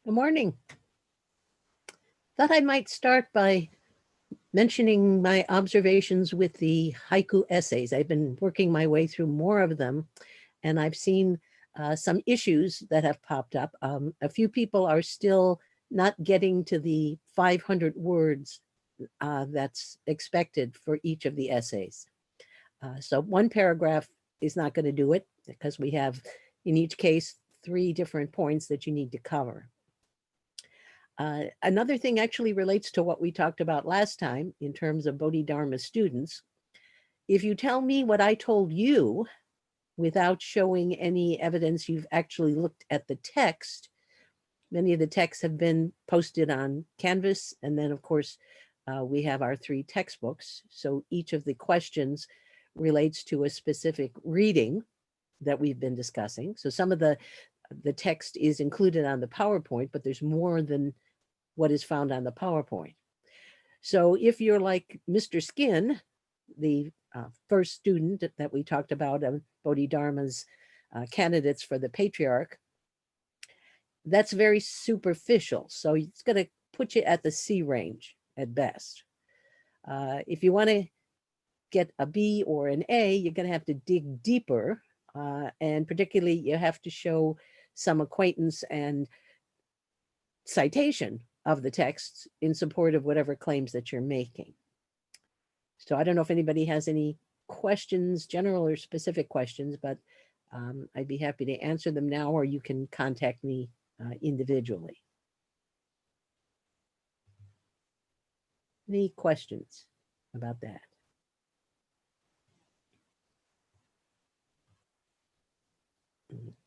Good morning. Thought I might start by mentioning my observations with the haiku essays. I've been working my way through more of them, and I've seen some issues that have popped up. A few people are still not getting to the 500 words that's expected for each of the essays. So one paragraph is not going to do it because we have, in each case, 3 different points that you need to cover. Another thing actually relates to what we talked about last time in terms of Bodhidharma students. If you tell me what I told you without showing any evidence you've actually looked at the text, many of the texts have been posted on Canvas. And then, of course, we have our 3 textbooks. So each of the questions relates to a specific reading that we've been discussing. So some of the text is included on the PowerPoint, but there's more than what is found on the PowerPoint. So if you're like Mr. Skin, the first student that we talked about, Bodhidharma's candidates for the patriarch, that's very superficial. So it's going to put you at the C range at best. If you want to get a B or an A, you're going to have to dig deeper. And particularly, you have to show some acquaintance and citation of the texts in support of whatever claims that you're making. So I don't know if anybody has any questions, general or specific questions, but I'd be happy to answer them now, or you can contact me individually. Any questions about that?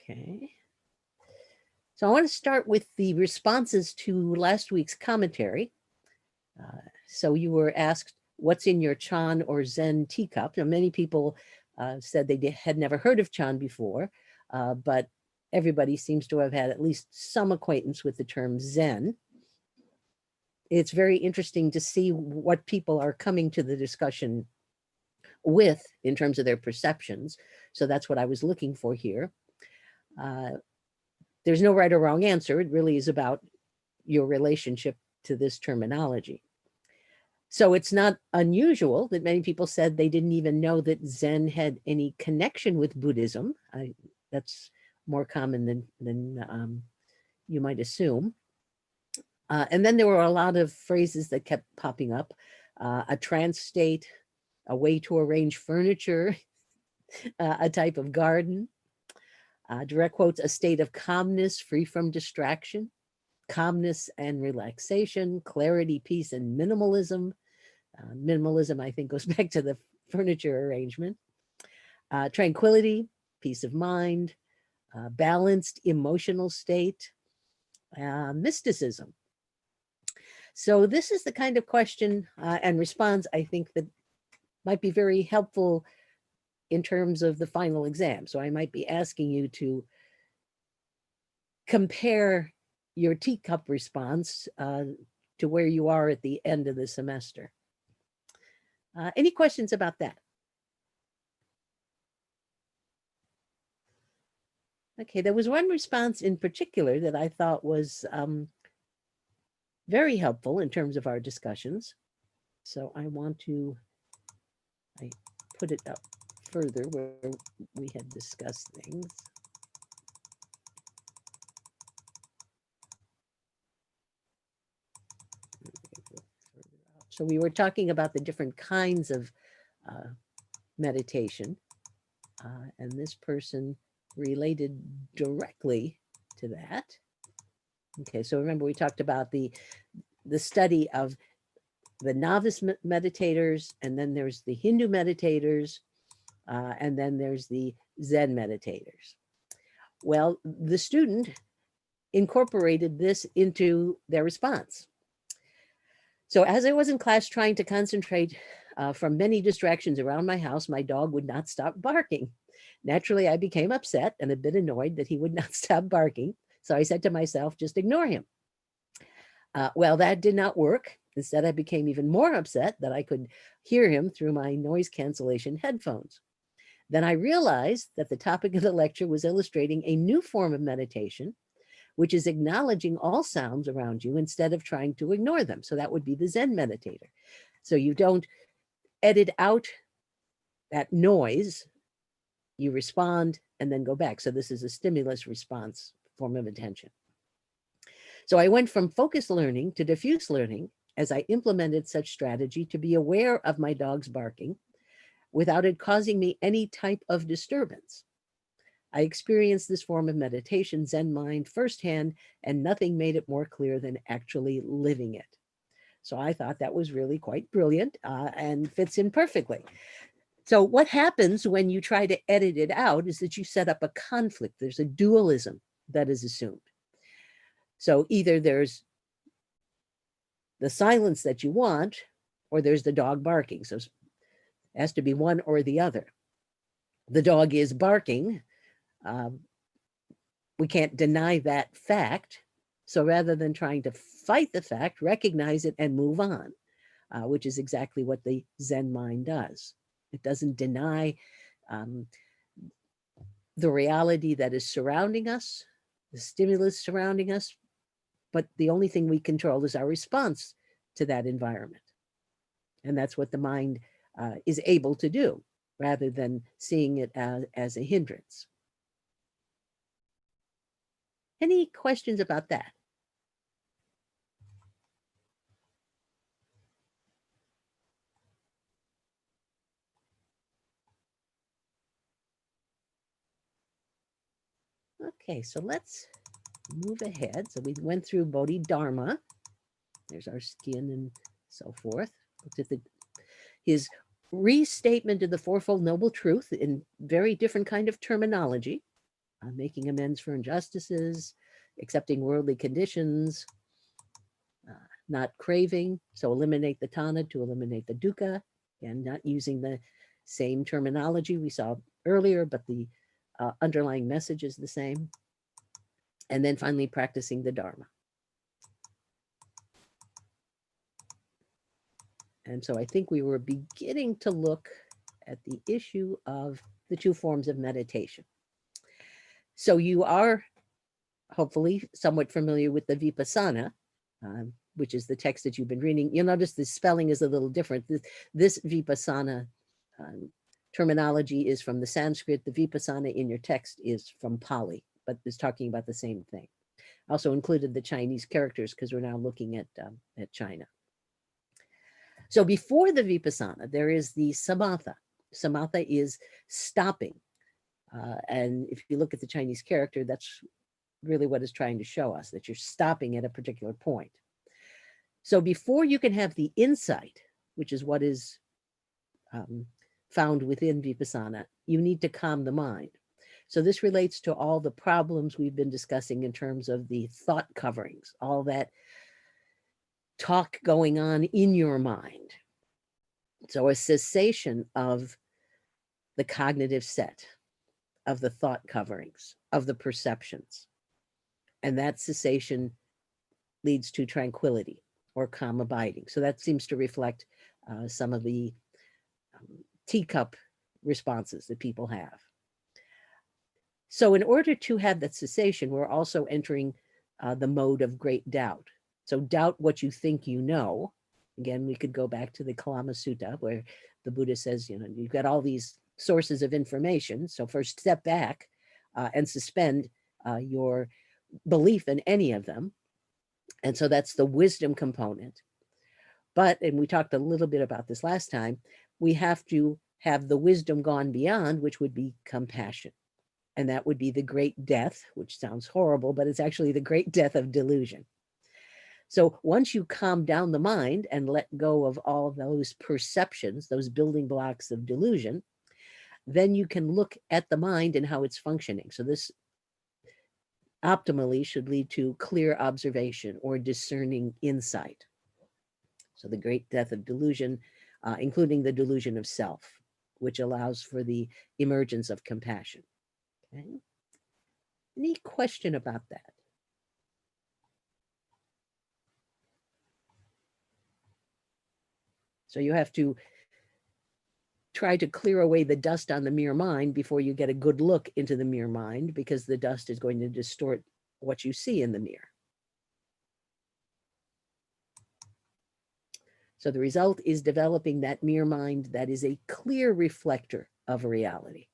Okay. So I want to start with the responses to last week's commentary. So you were asked, what's in your Chan or Zen teacup? Now, many people said they had never heard of Chan before, but everybody seems to have had at least some acquaintance with the term Zen. It's very interesting to see what people are coming to the discussion with in terms of their perceptions. So that's what I was looking for here. There's no right or wrong answer. It really is about your relationship to this terminology. So it's not unusual that many people said they didn't even know that Zen had any connection with Buddhism. That's more common than you might assume. And then there were a lot of phrases that kept popping up. A trance state, a way to arrange furniture, a type of garden. Direct quotes, a state of calmness free from distraction, calmness and relaxation, clarity, peace, and minimalism. Minimalism, I think, goes back to the furniture arrangement. Tranquility, peace of mind, balanced emotional state, mysticism. So this is the kind of question and response I think that might be very helpful in terms of the final exam. So I might be asking you to compare your teacup response to where you are at the end of the semester. Any questions about that? Okay, there was one response in particular that I thought was very helpful in terms of our discussions. So I put it up further where we had discussed things. So we were talking about the different kinds of meditation, and this person related directly to that. Okay, so remember we talked about the study of the novice meditators, and then there's the Hindu meditators, and then there's the Zen meditators. Well, the student incorporated this into their response. So as I was in class trying to concentrate from many distractions around my house, my dog would not stop barking. Naturally, I became upset and a bit annoyed that he would not stop barking. So I said to myself, just ignore him. Well, that did not work. Instead, I became even more upset that I could hear him through my noise cancellation headphones. Then I realized that the topic of the lecture was illustrating a new form of meditation, which is acknowledging all sounds around you instead of trying to ignore them. So that would be the Zen meditator. So you don't edit out that noise, you respond and then go back. So this is a stimulus response form of attention. So I went from focused learning to diffuse learning as I implemented such strategy to be aware of my dog's barking without it causing me any type of disturbance. I experienced this form of meditation, Zen mind, firsthand, and nothing made it more clear than actually living it. So I thought that was really quite brilliant and fits in perfectly. So what happens when you try to edit it out is that you set up a conflict. There's a dualism that is assumed. So either there's the silence that you want, or there's the dog barking. So it has to be one or the other. The dog is barking. We can't deny that fact. So rather than trying to fight the fact, recognize it and move on, which is exactly what the Zen mind does. It doesn't deny the reality that is surrounding us, the stimulus surrounding us, but the only thing we control is our response to that environment. And that's what the mind is able to do, rather than seeing it as a hindrance. Any questions about that? Okay, so let's move ahead. So we went through Bodhidharma. There's our skin and so forth. Looked at his restatement of the Fourfold Noble Truth in very different kind of terminology, making amends for injustices, accepting worldly conditions, not craving, so eliminate the tana to eliminate the dukkha, and not using the same terminology we saw earlier, but the underlying message is the same. And then finally practicing the Dharma. And so I think we were beginning to look at the issue of the two forms of meditation. So you are hopefully somewhat familiar with the Vipassana, which is the text that you've been reading. You'll notice the spelling is a little different. This Vipassana terminology is from the Sanskrit. The Vipassana in your text is from Pali, but is talking about the same thing. Also included the Chinese characters because we're now looking at China. So before the Vipassana, there is the Samatha. Samatha is stopping. And if you look at the Chinese character, that's really what it's trying to show us, that you're stopping at a particular point. So before you can have the insight, which is what is found within Vipassana, you need to calm the mind. So this relates to all the problems we've been discussing in terms of the thought coverings, all that talk going on in your mind. So a cessation of the cognitive set, of the thought coverings, of the perceptions. And that cessation leads to tranquility or calm abiding. So that seems to reflect some of the teacup responses that people have. So in order to have that cessation, we're also entering the mode of great doubt. So doubt what you think you know. Again, we could go back to the Kalama Sutta, where the Buddha says, you know, you've got all these sources of information. So first step back and suspend your belief in any of them. And so that's the wisdom component. But, and we talked a little bit about this last time, we have to have the wisdom gone beyond, which would be compassion. And that would be the great death, which sounds horrible, but it's actually the great death of delusion. So once you calm down the mind and let go of all of those perceptions, those building blocks of delusion, then you can look at the mind and how it's functioning. So this optimally should lead to clear observation or discerning insight. So the great death of delusion, including the delusion of self, which allows for the emergence of compassion. Okay. Any question about that? So you have to try to clear away the dust on the mirror mind before you get a good look into the mirror mind, because the dust is going to distort what you see in the mirror. So the result is developing that mirror mind that is a clear reflector of reality.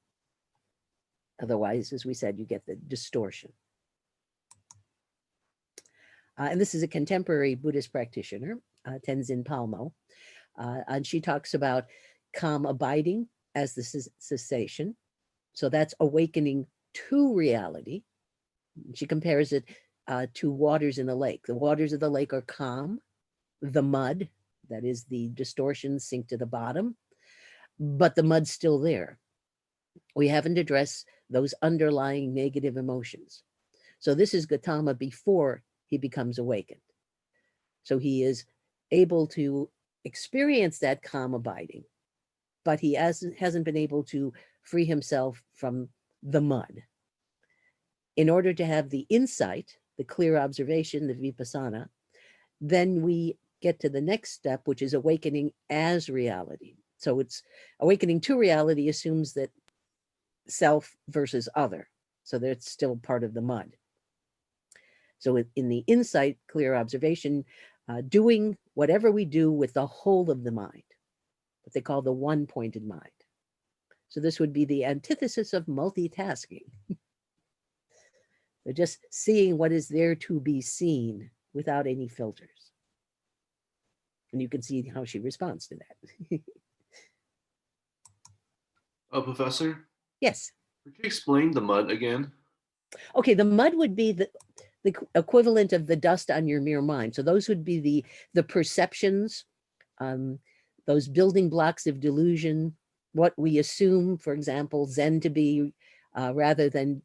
Otherwise, as we said, you get the distortion. And this is a contemporary Buddhist practitioner, Tenzin Palmo. And she talks about calm abiding as the cessation. So that's awakening to reality. She compares it to waters in a lake. The waters of the lake are calm. The mud, that is the distortions, sink to the bottom, but the mud's still there. We haven't addressed those underlying negative emotions. So this is Gautama before he becomes awakened. So he is able to experience that calm abiding, but he hasn't been able to free himself from the mud. In order to have the insight, the clear observation, the vipassana, then we get to the next step, which is awakening as reality. So it's awakening to reality assumes that self versus other. So that's still part of the mud. So in the insight, clear observation, doing whatever we do with the whole of the mind, what they call the one-pointed mind. So this would be the antithesis of multitasking. So just seeing what is there to be seen without any filters. And you can see how she responds to that. Professor? Yes. Could you explain the mud again? Okay, the mud would be the equivalent of the dust on your mere mind. So those would be the perceptions, those building blocks of delusion, what we assume, for example, Zen to be, rather than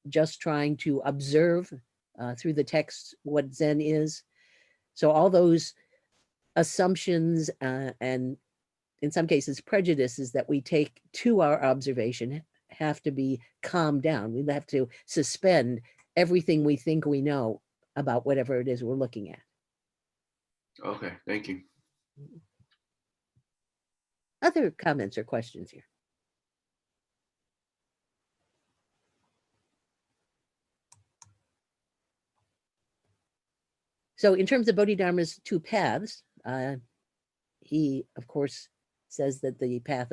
just trying to observe through the text what Zen is. So all those assumptions and in some cases prejudices that we take to our observation have to be calmed down. We have to suspend everything we think we know about whatever it is we're looking at. Okay, thank you. Other comments or questions here? So in terms of Bodhidharma's two paths, he, of course, says that the path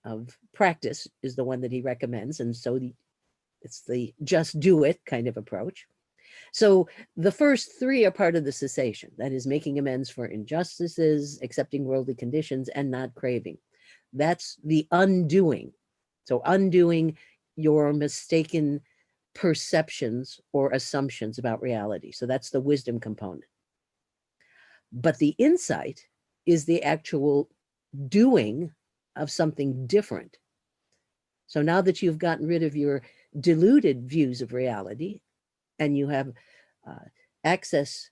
of practice is the one that he recommends. And so it's the just do it kind of approach. So the first three are part of the cessation, that is making amends for injustices, accepting worldly conditions, and not craving. That's the undoing. So undoing your mistaken perceptions or assumptions about reality. So that's the wisdom component. But the insight is the actual doing of something different. So now that you've gotten rid of your deluded views of reality and you have access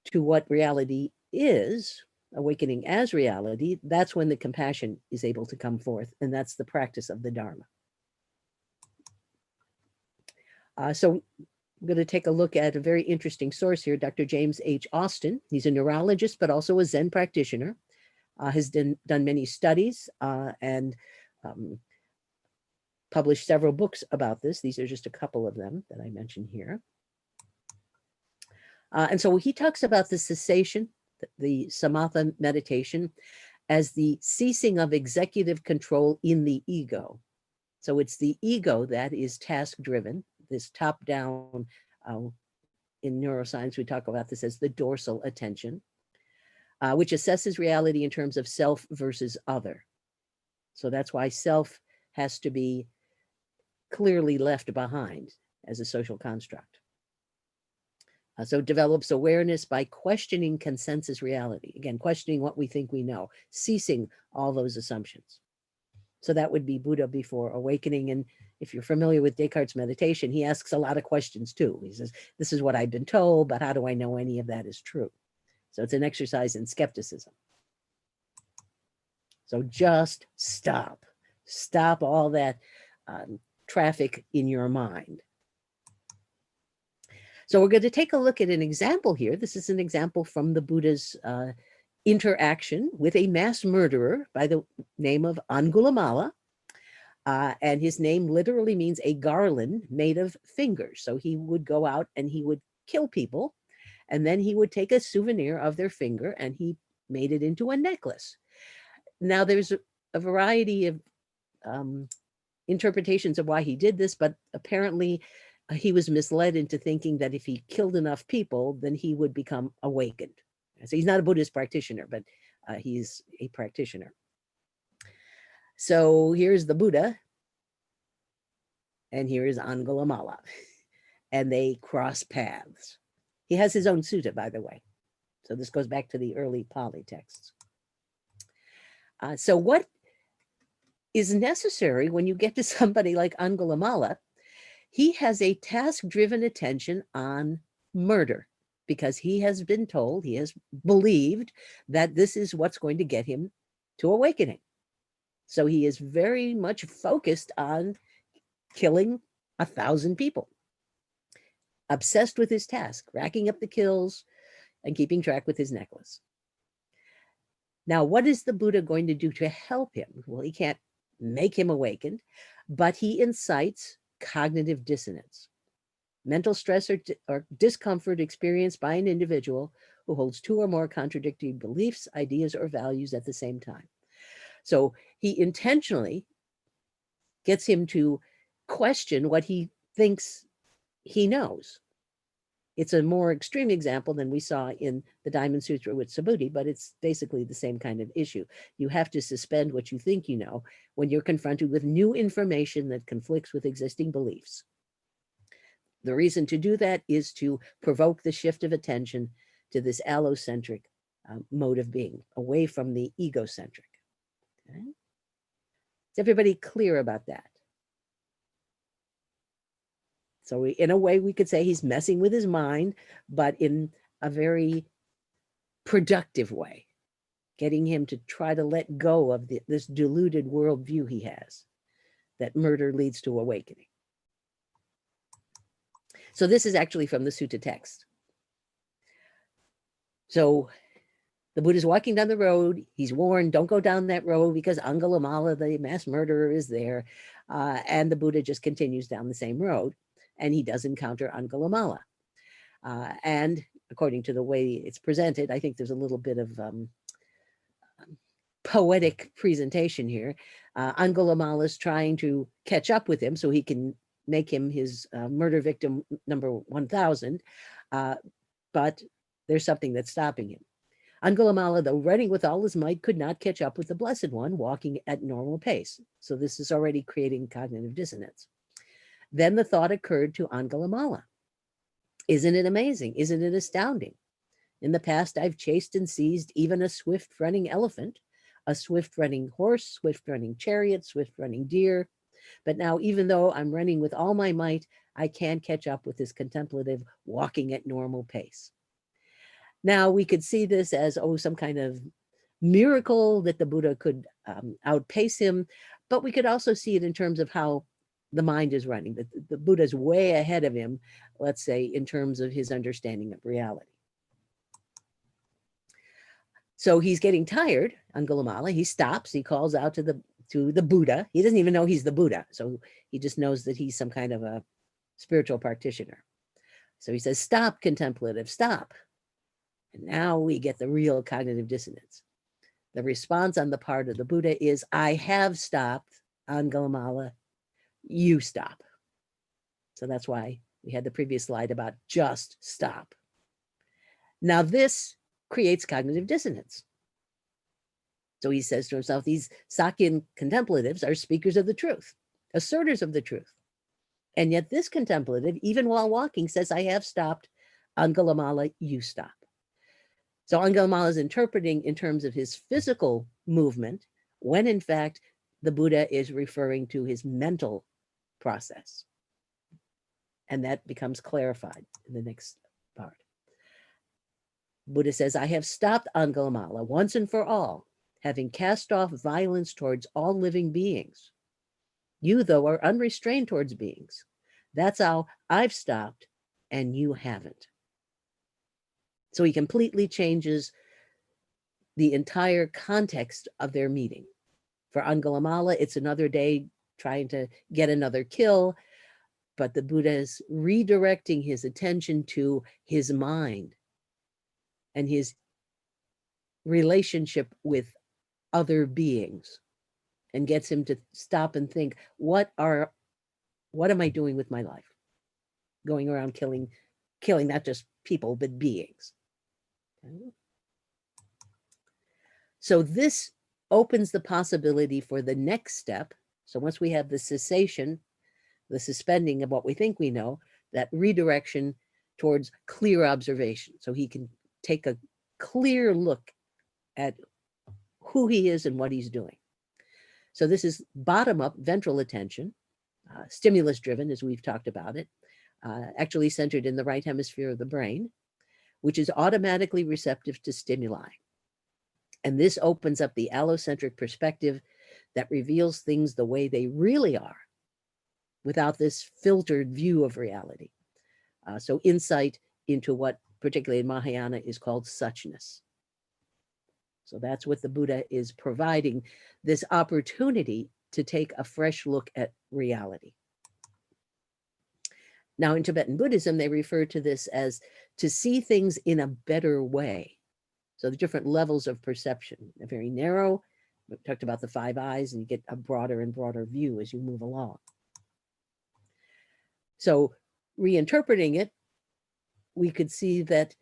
to what reality is, awakening as reality, that's when the compassion is able to come forth, and that's the practice of the Dharma. So I'm going to take a look at a very interesting source here, Dr. James H. Austin. He's a neurologist, but also a Zen practitioner, has done many studies and published several books about this. These are just a couple of them that I mentioned here. And so he talks about the cessation, the samatha meditation, as the ceasing of executive control in the ego. So it's the ego that is task-driven, this top-down, in neuroscience, we talk about this as the dorsal attention, which assesses reality in terms of self versus other. So that's why self has to be clearly left behind as a social construct. So it develops awareness by questioning consensus reality. Again, questioning what we think we know, ceasing all those assumptions. So that would be Buddha before awakening. And if you're familiar with Descartes' meditation, he asks a lot of questions too. He says, this is what I've been told, but how do I know any of that is true? So it's an exercise in skepticism. So just stop all that traffic in your mind. So we're going to take a look at an example here. This is an example from the Buddha's interaction with a mass murderer by the name of Angulimala. And his name literally means a garland made of fingers. So he would go out and he would kill people, and then he would take a souvenir of their finger and he made it into a necklace. Now, there's a variety of interpretations of why he did this, but apparently he was misled into thinking that if he killed enough people, then he would become awakened. So he's not a Buddhist practitioner, but he's a practitioner. So here's the Buddha, and here is Angulimala, and they cross paths. He has his own sutta, by the way. So this goes back to the early Pali texts. So what is necessary when you get to somebody like Angulimala? He has a task-driven attention on murder because he has been told, he has believed that this is what's going to get him to awakening. So he is very much focused on killing 1,000 people, obsessed with his task, racking up the kills and keeping track with his necklace. Now, what is the Buddha going to do to help him? Well, he can't make him awakened, but he incites cognitive dissonance, mental stress or discomfort experienced by an individual who holds two or more contradictory beliefs, ideas, or values at the same time. So he intentionally gets him to question what he thinks he knows. It's a more extreme example than we saw in the Diamond Sutra with Subhuti, but it's basically the same kind of issue. You have to suspend what you think you know when you're confronted with new information that conflicts with existing beliefs. The reason to do that is to provoke the shift of attention to this allocentric mode of being, away from the egocentric. Okay? Is everybody clear about that? So in a way, we could say he's messing with his mind, but in a very productive way, getting him to try to let go of this deluded worldview he has, that murder leads to awakening. So this is actually from the sutta text. So the Buddha's walking down the road. He's warned, don't go down that road because Angulimala, the mass murderer, is there. And the Buddha just continues down the same road. And he does encounter Angulimala. And according to the way it's presented, I think there's a little bit of poetic presentation here. Angulimala is trying to catch up with him so he can make him his murder victim number 1,000. But there's something that's stopping him. Angulimala, though running with all his might, could not catch up with the Blessed One walking at normal pace. So this is already creating cognitive dissonance. Then the thought occurred to Angulimala. Isn't it amazing? Isn't it astounding? In the past, I've chased and seized even a swift-running elephant, a swift-running horse, swift-running chariot, swift-running deer. But now, even though I'm running with all my might, I can't catch up with this contemplative walking at normal pace. Now, we could see this as, some kind of miracle that the Buddha could outpace him, but we could also see it in terms of how the mind is running. The Buddha's way ahead of him, let's say, in terms of his understanding of reality. So he's getting tired, Angulimala. He stops, he calls out to the Buddha. He doesn't even know he's the Buddha, so he just knows that he's some kind of a spiritual practitioner. So he says, stop, contemplative, stop. And now we get the real cognitive dissonance. The response on the part of the Buddha is, I have stopped, Angulimala, you stop. So that's why we had the previous slide about just stop. Now this creates cognitive dissonance. So he says to himself, these Sakyan contemplatives are speakers of the truth, asserters of the truth. And yet this contemplative, even while walking, says, I have stopped, Angulimala, you stop. So Angulimala is interpreting in terms of his physical movement, when in fact, the Buddha is referring to his mental process. And that becomes clarified in the next part. Buddha says, I have stopped Angulimala once and for all, having cast off violence towards all living beings. You, though, are unrestrained towards beings. That's how I've stopped, and you haven't. So he completely changes the entire context of their meeting. For Angulimala, it's another day trying to get another kill, but the Buddha is redirecting his attention to his mind and his relationship with other beings, and gets him to stop and think, what am I doing with my life? Going around killing not just people, but beings. Okay. So this opens the possibility for the next step. So once we have the cessation, the suspending of what we think we know, that redirection towards clear observation. So he can take a clear look at who he is and what he's doing. So this is bottom-up ventral attention, stimulus-driven, as we've talked about it, actually centered in the right hemisphere of the brain, which is automatically receptive to stimuli. And this opens up the allocentric perspective that reveals things the way they really are, without this filtered view of reality. So insight into what, particularly in Mahayana, is called suchness. So that's what the Buddha is providing, this opportunity to take a fresh look at reality. Now, in Tibetan Buddhism, they refer to this as to see things in a better way. So the different levels of perception, a very narrow, we talked about the 5 eyes, and you get a broader and broader view as you move along. So reinterpreting it, we could see that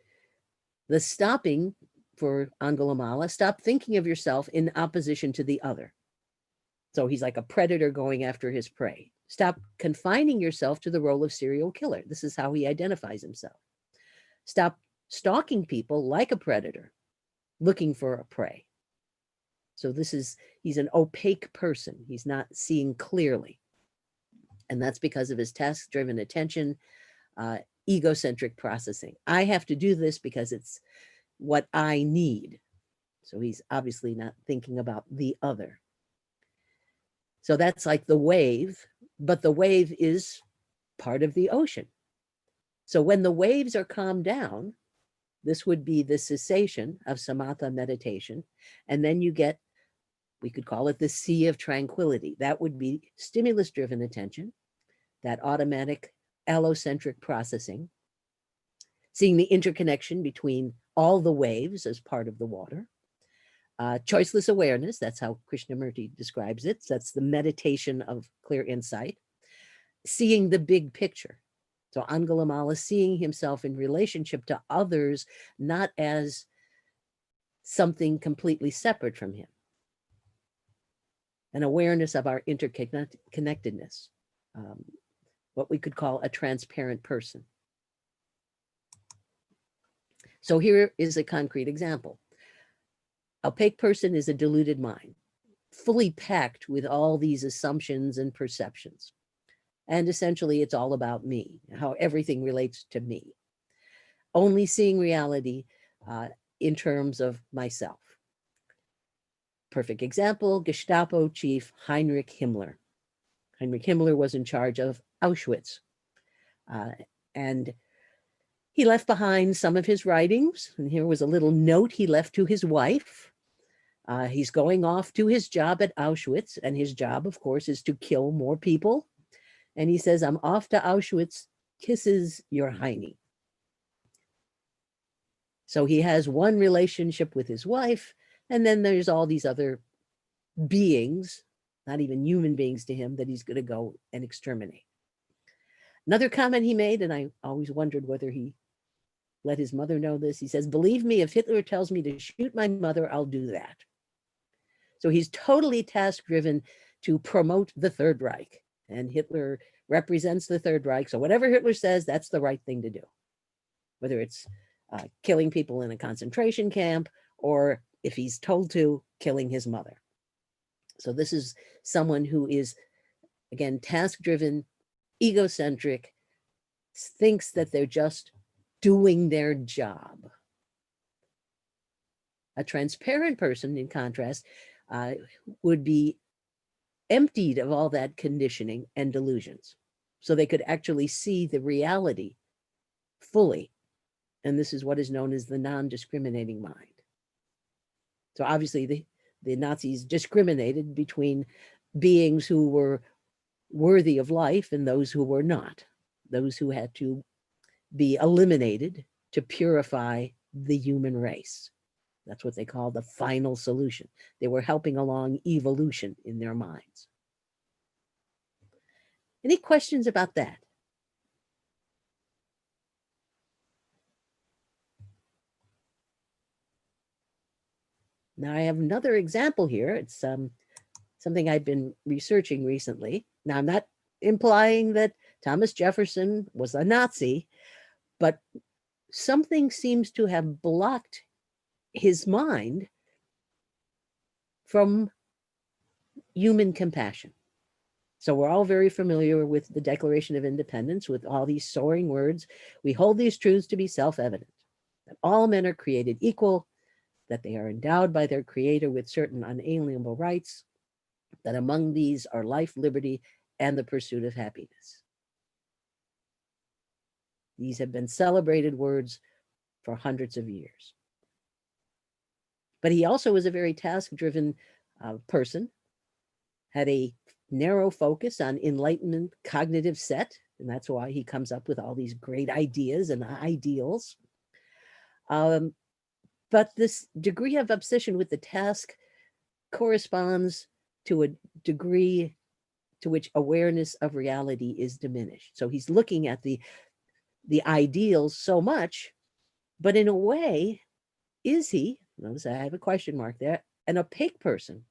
the stopping for Angulimala, stop thinking of yourself in opposition to the other. So he's like a predator going after his prey. Stop confining yourself to the role of serial killer. This is how he identifies himself. Stop stalking people like a predator, looking for a prey. So he's an opaque person. He's not seeing clearly. And that's because of his task-driven attention, egocentric processing. I have to do this because it's what I need. So he's obviously not thinking about the other. So that's like the wave, but the wave is part of the ocean. So when the waves are calmed down, this would be the cessation of samatha meditation. And then you get, we could call it the sea of tranquility. That would be stimulus-driven attention, that automatic allocentric processing, seeing the interconnection between all the waves as part of the water. Choiceless awareness, that's how Krishnamurti describes it. So that's the meditation of clear insight. Seeing the big picture. So Angulimala seeing himself in relationship to others, not as something completely separate from him. An awareness of our interconnectedness, what we could call a transparent person. So here is a concrete example. Opaque person is a deluded mind, fully packed with all these assumptions and perceptions. And essentially, it's all about me, how everything relates to me. Only seeing reality in terms of myself. Perfect example, Gestapo chief Heinrich Himmler. Heinrich Himmler was in charge of Auschwitz. And he left behind some of his writings. And here was a little note he left to his wife. He's going off to his job at Auschwitz. And his job, of course, is to kill more people. And he says, I'm off to Auschwitz, kisses your Heine. So he has one relationship with his wife, and then there's all these other beings, not even human beings to him, that he's going to go and exterminate. Another comment he made, and I always wondered whether he let his mother know this, he says, believe me, if Hitler tells me to shoot my mother, I'll do that. So he's totally task-driven to promote the Third Reich. And Hitler represents the Third Reich. So whatever Hitler says, that's the right thing to do. Whether it's killing people in a concentration camp, or if he's told to, killing his mother. So this is someone who is, again, task-driven, egocentric, thinks that they're just doing their job. A transparent person, in contrast, would be emptied of all that conditioning and delusions. So they could actually see the reality fully. And this is what is known as the non-discriminating mind. So obviously the Nazis discriminated between beings who were worthy of life and those who were not, those who had to be eliminated to purify the human race. That's what they call the final solution. They were helping along evolution in their minds. Any questions about that? Now I have another example here. It's something I've been researching recently. Now I'm not implying that Thomas Jefferson was a Nazi, but something seems to have blocked his mind from human compassion. So we're all very familiar with the Declaration of Independence, with all these soaring words. We hold these truths to be self-evident, that all men are created equal, that they are endowed by their creator with certain unalienable rights, that among these are life, liberty, and the pursuit of happiness. These have been celebrated words for hundreds of years. But he also was a very task-driven person, had a narrow focus on enlightenment cognitive set, and that's why he comes up with all these great ideas and ideals. But this degree of obsession with the task corresponds to a degree to which awareness of reality is diminished. So he's looking at the ideals so much, but in a way, is he, notice I have a question mark there, an opaque person,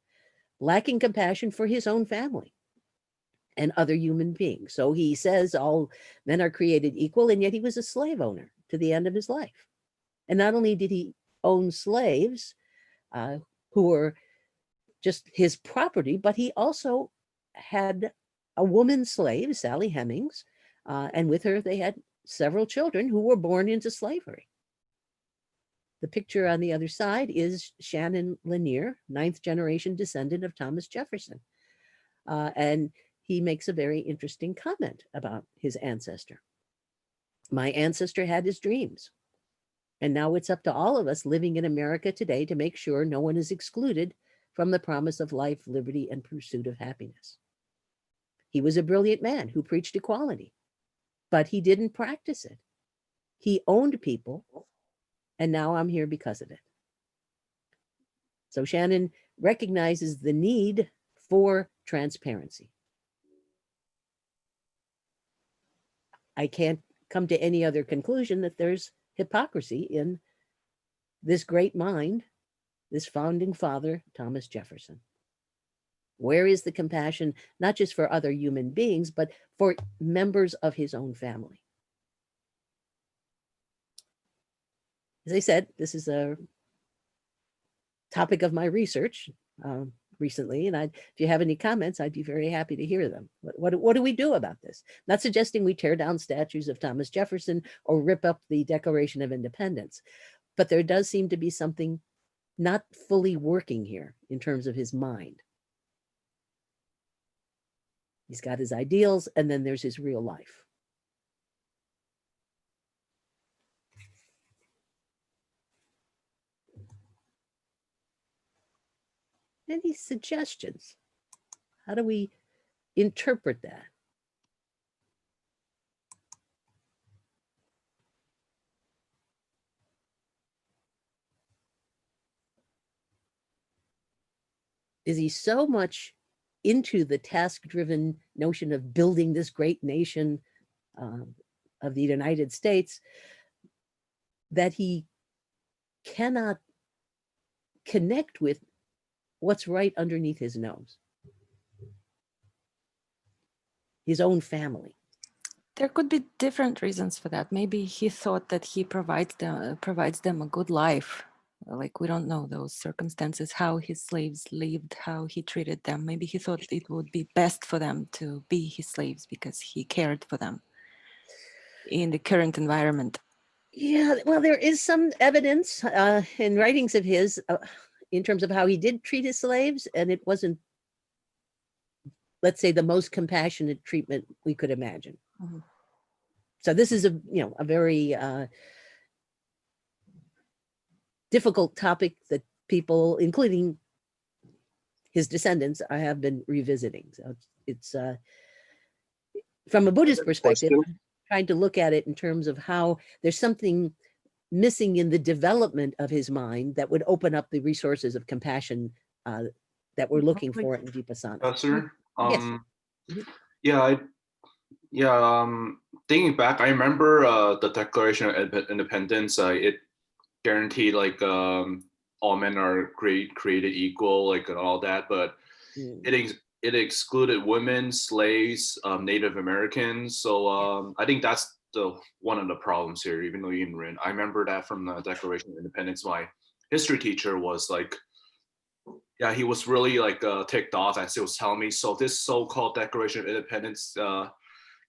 lacking compassion for his own family and other human beings? So he says all men are created equal, and yet he was a slave owner to the end of his life. And not only did he own slaves who were just his property, but he also had a woman slave, Sally Hemings, and with her they had several children who were born into slavery. The picture on the other side is Shannon Lanier, 9th generation descendant of Thomas Jefferson. And he makes a very interesting comment about his ancestor. My ancestor had his dreams. And now it's up to all of us living in America today to make sure no one is excluded from the promise of life, liberty, and pursuit of happiness. He was a brilliant man who preached equality, but he didn't practice it. He owned people, and now I'm here because of it. So Shannon recognizes the need for transparency. I can't come to any other conclusion that there's hypocrisy in this great mind, this founding father, Thomas Jefferson. Where is the compassion, not just for other human beings, but for members of his own family? As I said, this is a topic of my research recently, and if you have any comments, I'd be very happy to hear them. What do we do about this? Not suggesting we tear down statues of Thomas Jefferson or rip up the Declaration of Independence, but there does seem to be something not fully working here in terms of his mind. He's got his ideals, and then there's his real life. Any suggestions? How do we interpret that? Is he so much into the task-driven notion of building this great nation of the United States that he cannot connect with what's right underneath his nose? His own family. There could be different reasons for that. Maybe he thought that he provides them a good life. Like, we don't know those circumstances, how his slaves lived, how he treated them. Maybe he thought it would be best for them to be his slaves because he cared for them in the current environment. Yeah, well, there is some evidence in writings of his in terms of how he did treat his slaves, and it wasn't, let's say, the most compassionate treatment we could imagine. Mm-hmm. So this is a very difficult topic that people, including his descendants, have been revisiting. So it's from a Buddhist perspective, question. I'm trying to look at it in terms of how there's something missing in the development of his mind that would open up the resources of compassion that we're looking for in Vipassana. Professor. Yes. Mhm. Yeah, thinking back, I remember the Declaration of Independence. It guaranteed like all men are created equal, like and all that, but Mm. it excluded women, slaves, Native Americans. So I think that's the one of the problems here. Even though you didn't read, I remember that from the Declaration of Independence. My history teacher was like, yeah, he was really like ticked off as he was telling me. So this so-called Declaration of Independence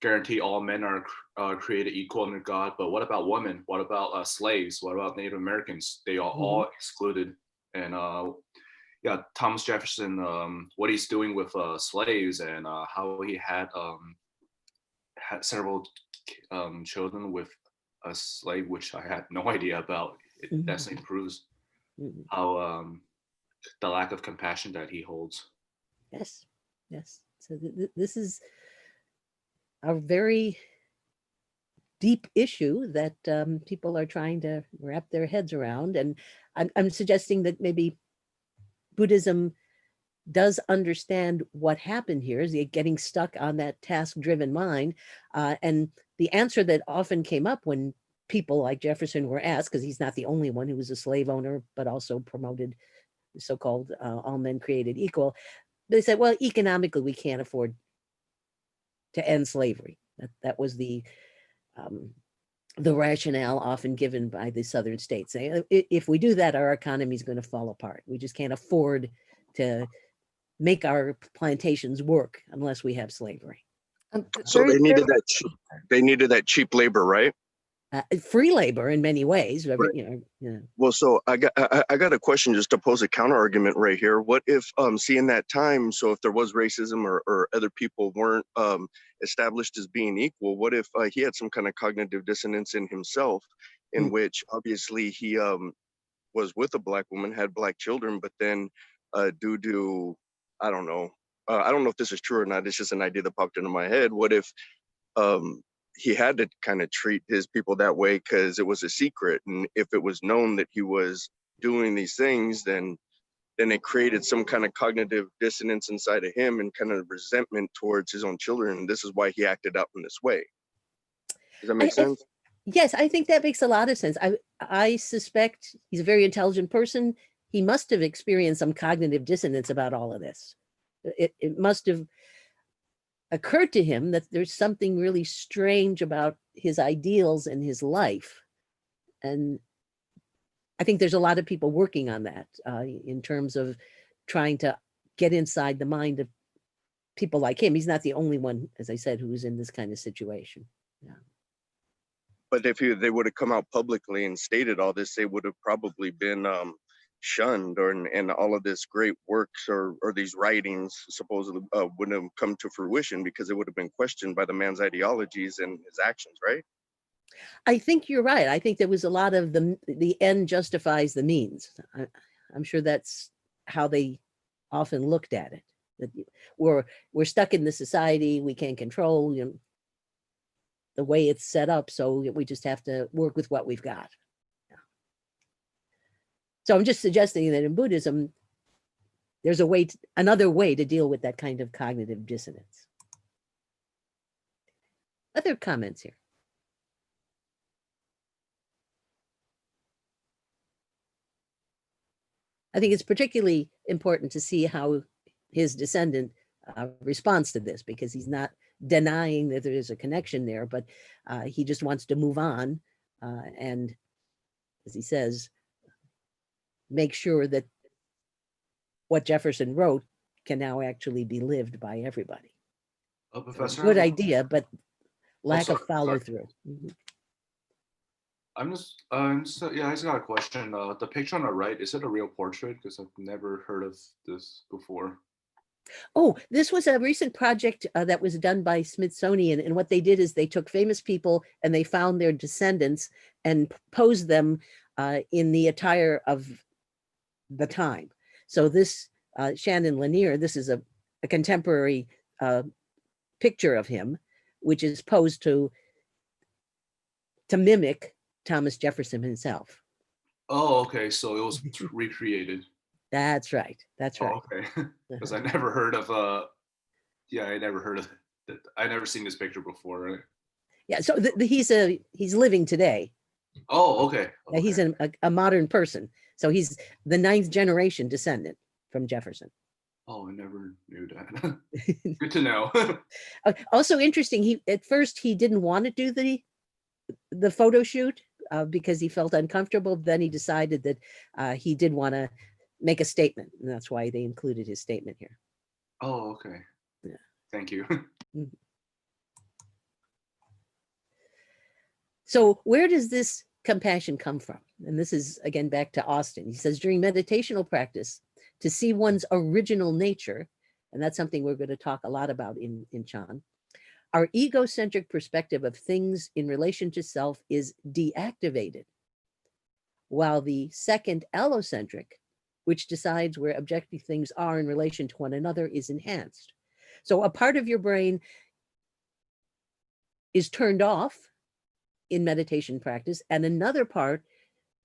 guarantee all men are created equal under God, but what about women? What about slaves? What about Native Americans? They are all excluded. And yeah, Thomas Jefferson, what he's doing with slaves and how he had several children with a slave, which I had no idea about. It definitely proves how the lack of compassion that he holds. Yes, yes. So this is a very deep issue that people are trying to wrap their heads around. And I'm suggesting that maybe Buddhism does understand what happened here, is getting stuck on that task-driven mind. And the answer that often came up when people like Jefferson were asked, because he's not the only one who was a slave owner, but also promoted the so-called all men created equal. They said, well, economically, we can't afford to end slavery. That was the rationale often given by the southern states. Saying, if we do that, our economy is going to fall apart. We just can't afford to make our plantations work unless we have slavery. So There they is- needed that cheap labor, right? Free labor in many ways. Right. You know, Well, so I got a question just to pose a counter argument right here. What if see in that time, so if there was racism or other people weren't established as being equal, what if he had some kind of cognitive dissonance in himself, in which obviously he was with a black woman, had black children, but then due to I don't know if this is true or not, it's just an idea that popped into my head. What if he had to kind of treat his people that way because it was a secret, and if it was known that he was doing these things, then it created some kind of cognitive dissonance inside of him and kind of resentment towards his own children, and this is why he acted out in this way. Does that make sense? Yes, I think that makes a lot of sense. I suspect he's a very intelligent person. He must have experienced some cognitive dissonance about all of this. It must have occurred to him that there's something really strange about his ideals and his life. And I think there's a lot of people working on that in terms of trying to get inside the mind of people like him. He's not the only one, as I said, who's in this kind of situation. Yeah. But if they would have come out publicly and stated all this, they would have probably been shunned, and all of this great works or these writings supposedly wouldn't have come to fruition because it would have been questioned by the man's ideologies and his actions, right? I think you're right. I think there was a lot of the end justifies the means. I'm sure that's how they often looked at it. That we're stuck in the society we can't control, you know, the way it's set up, so we just have to work with what we've got. Yeah. So I'm just suggesting that in Buddhism, there's another way to deal with that kind of cognitive dissonance. Other comments here? I think it's particularly important to see how his descendant responds to this, because he's not denying that there is a connection there, but he just wants to move on and, as he says, make sure that what Jefferson wrote can now actually be lived by everybody. Professor, Good idea, but lack sorry, of follow through. yeah, I just got a question. The picture on the right, is it a real portrait? Because I've never heard of this before. Oh, this was a recent project that was done by Smithsonian. And what they did is they took famous people and they found their descendants and posed them in the attire of the time. So this Shannon Lanier, this is a contemporary picture of him which is posed to mimic Thomas Jefferson himself. Oh, okay. So it was recreated. That's right. That's right. Oh, okay. Because I never heard of yeah, I never heard of that. I never seen this picture before. Right? Yeah. So he's living today. Oh, okay. He's Okay. a modern person. So he's the 9th generation descendant from Jefferson. Oh, I never knew that. Good to know. Also interesting, he at first he didn't want to do the photo shoot because he felt uncomfortable. Then he decided that he did want to make a statement, and that's why they included his statement here. Oh, okay. Yeah. Thank you. Mhm. So where does this compassion come from? And this is again back to Austin. He says during meditational practice, to see one's original nature, and that's something we're going to talk a lot about in Chan, our egocentric perspective of things in relation to self is deactivated, while the second allocentric, which decides where objective things are in relation to one another, is enhanced. So a part of your brain is turned off in meditation practice, and another part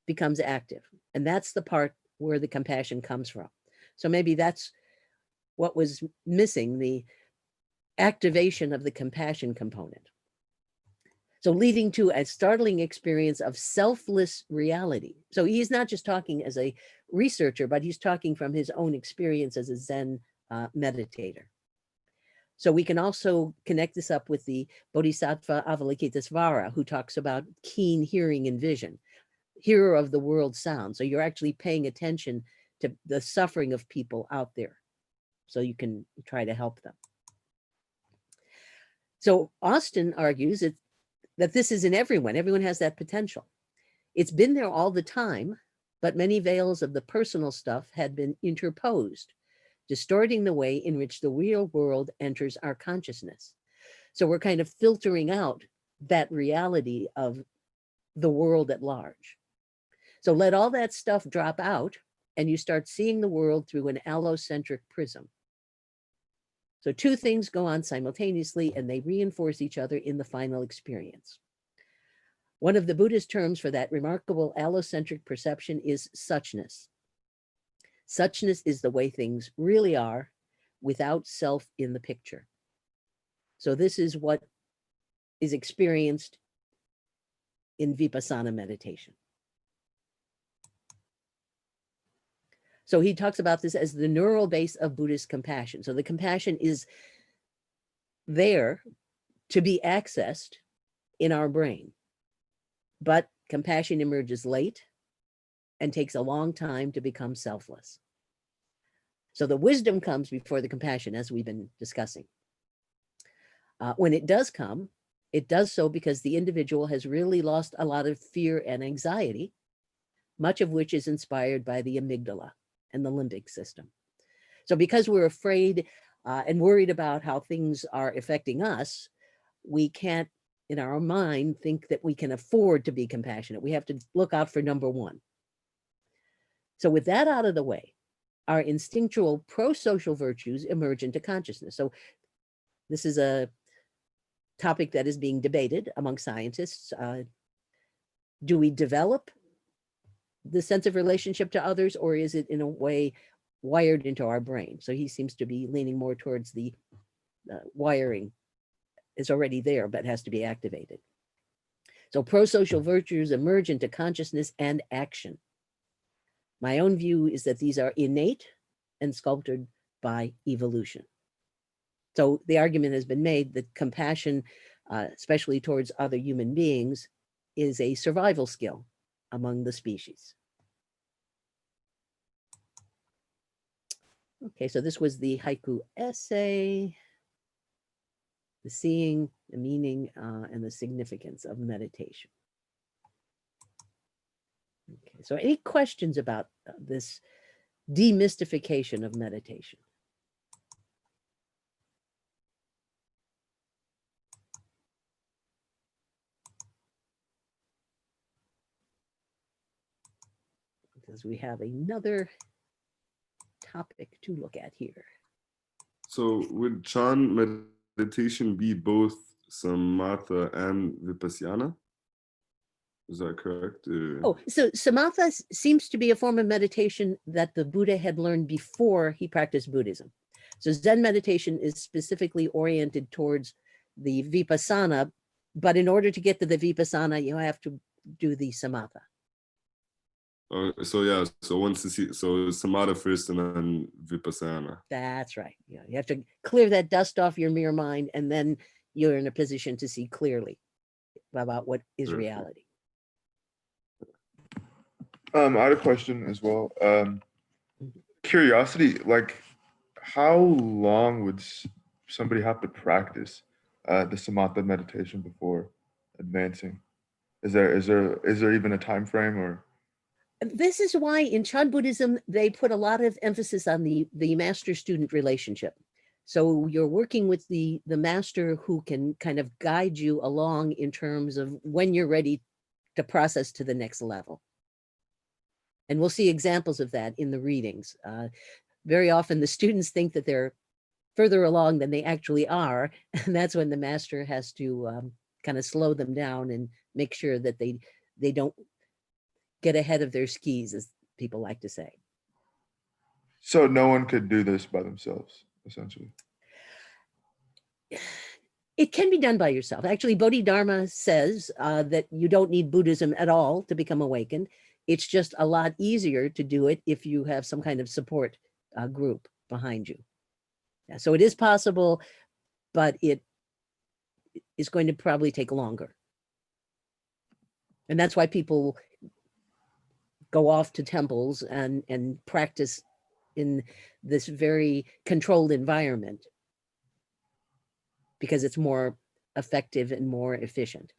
becomes active. And that's the part where the compassion comes from. So maybe that's what was missing, the activation of the compassion component. So leading to a startling experience of selfless reality. So he's not just talking as a researcher, but he's talking from his own experience as a Zen meditator. So we can also connect this up with the Bodhisattva Avalokitesvara, who talks about keen hearing and vision, hearer of the world sound. So you're actually paying attention to the suffering of people out there, so you can try to help them. So Austin argues that this is in everyone. Everyone has that potential. It's been there all the time, but many veils of the personal stuff had been interposed, distorting the way in which the real world enters our consciousness. So we're kind of filtering out that reality of the world at large. So let all that stuff drop out, and you start seeing the world through an allocentric prism. So two things go on simultaneously, and they reinforce each other in the final experience. One of the Buddhist terms for that remarkable allocentric perception is suchness. Suchness is the way things really are, without self in the picture. So this is what is experienced in Vipassana meditation. So he talks about this as the neural base of Buddhist compassion. So the compassion is there to be accessed in our brain, but compassion emerges late and takes a long time to become selfless. So the wisdom comes before the compassion, as we've been discussing. When it does come, it does so because the individual has really lost a lot of fear and anxiety, much of which is inspired by the amygdala and the limbic system. So because we're afraid and worried about how things are affecting us, we can't, in our mind, think that we can afford to be compassionate. We have to look out for number one. So with that out of the way, our instinctual pro-social virtues emerge into consciousness. So this is a topic that is being debated among scientists. Do we develop the sense of relationship to others, or is it in a way wired into our brain? So he seems to be leaning more towards the wiring is already there, but has to be activated. So pro-social virtues emerge into consciousness and action. My own view is that these are innate and sculpted by evolution. So the argument has been made that compassion, especially towards other human beings, is a survival skill among the species. Okay, so this was the haiku essay, the seeing, the meaning, and the significance of meditation. Okay, so any questions about this demystification of meditation? Because we have another topic to look at here. So would Chan meditation be both Samatha and Vipassana. Is that correct? Oh, so samatha seems to be a form of meditation that the Buddha had learned before he practiced Buddhism. So Zen meditation is specifically oriented towards the Vipassana, but in order to get to the Vipassana, you have to do the samatha. So yeah, so once you see, so Samatha first and then Vipassana. That's right. Yeah, you have to clear that dust off your mere mind, and then you're in a position to see clearly about what is Perfect. reality. I had a question as well. Curiosity, like how long would somebody have to practice the samatha meditation before advancing? Is there even a time frame or? This is why in Chan Buddhism, they put a lot of emphasis on the master-student relationship. So you're working with the master who can kind of guide you along in terms of when you're ready to process to the next level. And we'll see examples of that in the readings. Very often the students think that they're further along than they actually are. And that's when the master has to kind of slow them down and make sure that they don't get ahead of their skis, as people like to say. So no one could do this by themselves, essentially. It can be done by yourself. Actually, Bodhidharma says that you don't need Buddhism at all to become awakened. It's just a lot easier to do it if you have some kind of support group behind you. Yeah, so it is possible, but it is going to probably take longer. And that's why people go off to temples and practice in this very controlled environment, because it's more effective and more efficient.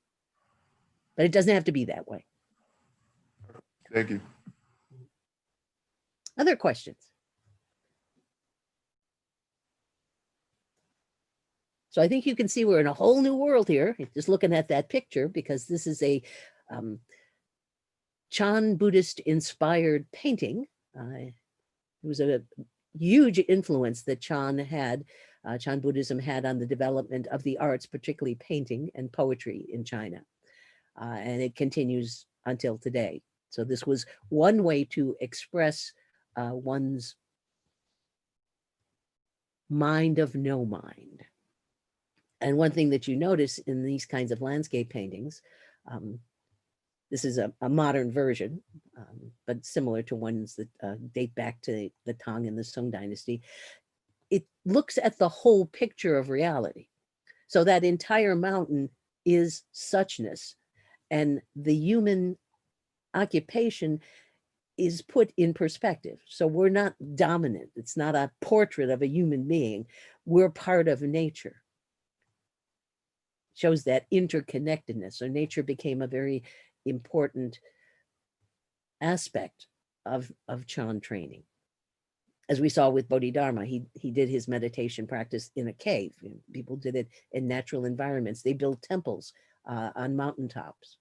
But it doesn't have to be that way. Thank you. Other questions? So I think you can see we're in a whole new world here, just looking at that picture, because this is a Chan Buddhist inspired painting. It was a huge influence that Chan Buddhism had on the development of the arts, particularly painting and poetry in China. And it continues until today. So this was one way to express one's mind of no mind. And one thing that you notice in these kinds of landscape paintings, this is a modern version, but similar to ones that date back to the Tang and the Song dynasty. It looks at the whole picture of reality. So that entire mountain is suchness, and the human occupation is put in perspective. So we're not dominant. It's not a portrait of a human being. We're part of nature. Shows that interconnectedness. So nature became a very important aspect of Chan training. As we saw with Bodhidharma, he did his meditation practice in a cave. People did it in natural environments. They built temples on mountaintops.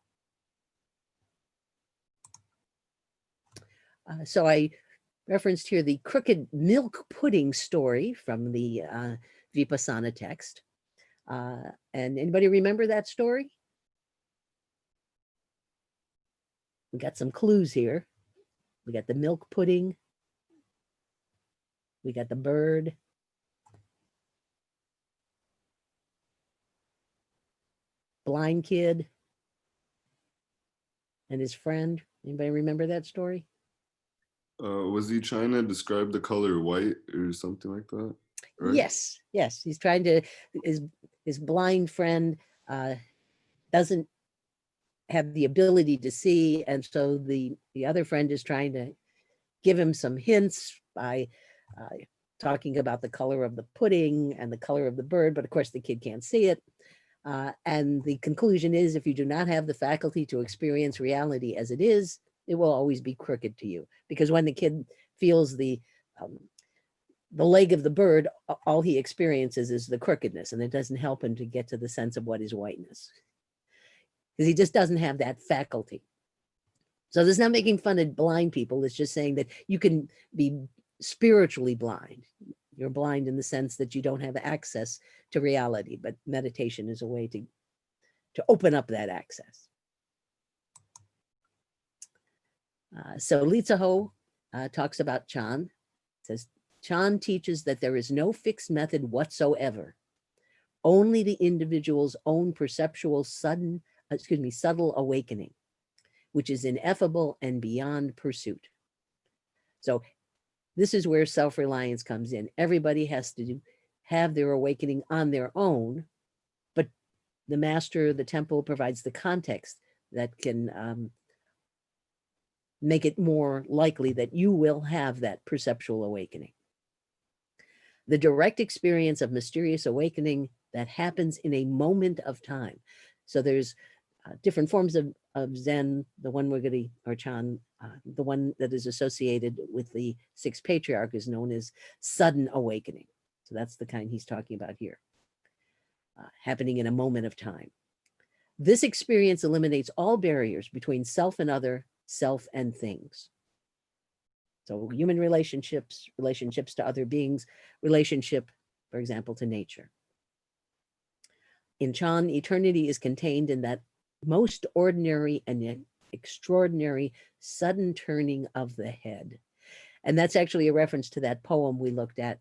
So I referenced here the crooked milk pudding story from the Vipassana text. And anybody remember that story? We got some clues here. We got the milk pudding. We got the bird. Blind kid and his friend. Anybody remember that story? Was he trying to describe the color white or something like that? Right? Yes. He's trying to, his blind friend doesn't have the ability to see. And so the other friend is trying to give him some hints by talking about the color of the pudding and the color of the bird. But of course, the kid can't see it. And the conclusion is, if you do not have the faculty to experience reality as it is, it will always be crooked to you. Because when the kid feels the leg of the bird, all he experiences is the crookedness, and it doesn't help him to get to the sense of what is whiteness. Because he just doesn't have that faculty. So this is not making fun of blind people. It's just saying that you can be spiritually blind. You're blind in the sense that you don't have access to reality, but meditation is a way to open up that access. So Lisa Ho talks about Chan, says, Chan teaches that there is no fixed method whatsoever, only the individual's own perceptual subtle awakening, which is ineffable and beyond pursuit. So this is where self-reliance comes in. Everybody has to have their awakening on their own, but the master, the temple, provides the context that can make it more likely that you will have that perceptual awakening. The direct experience of mysterious awakening that happens in a moment of time. So there's different forms of Zen, the one we're going to, or Chan, the one that is associated with the sixth patriarch is known as sudden awakening. So that's the kind he's talking about here, happening in a moment of time. This experience eliminates all barriers between self and other, self and things. So human relationships, relationships to other beings, relationship, for example, to nature. In Chan, eternity is contained in that most ordinary and extraordinary sudden turning of the head. And that's actually a reference to that poem we looked at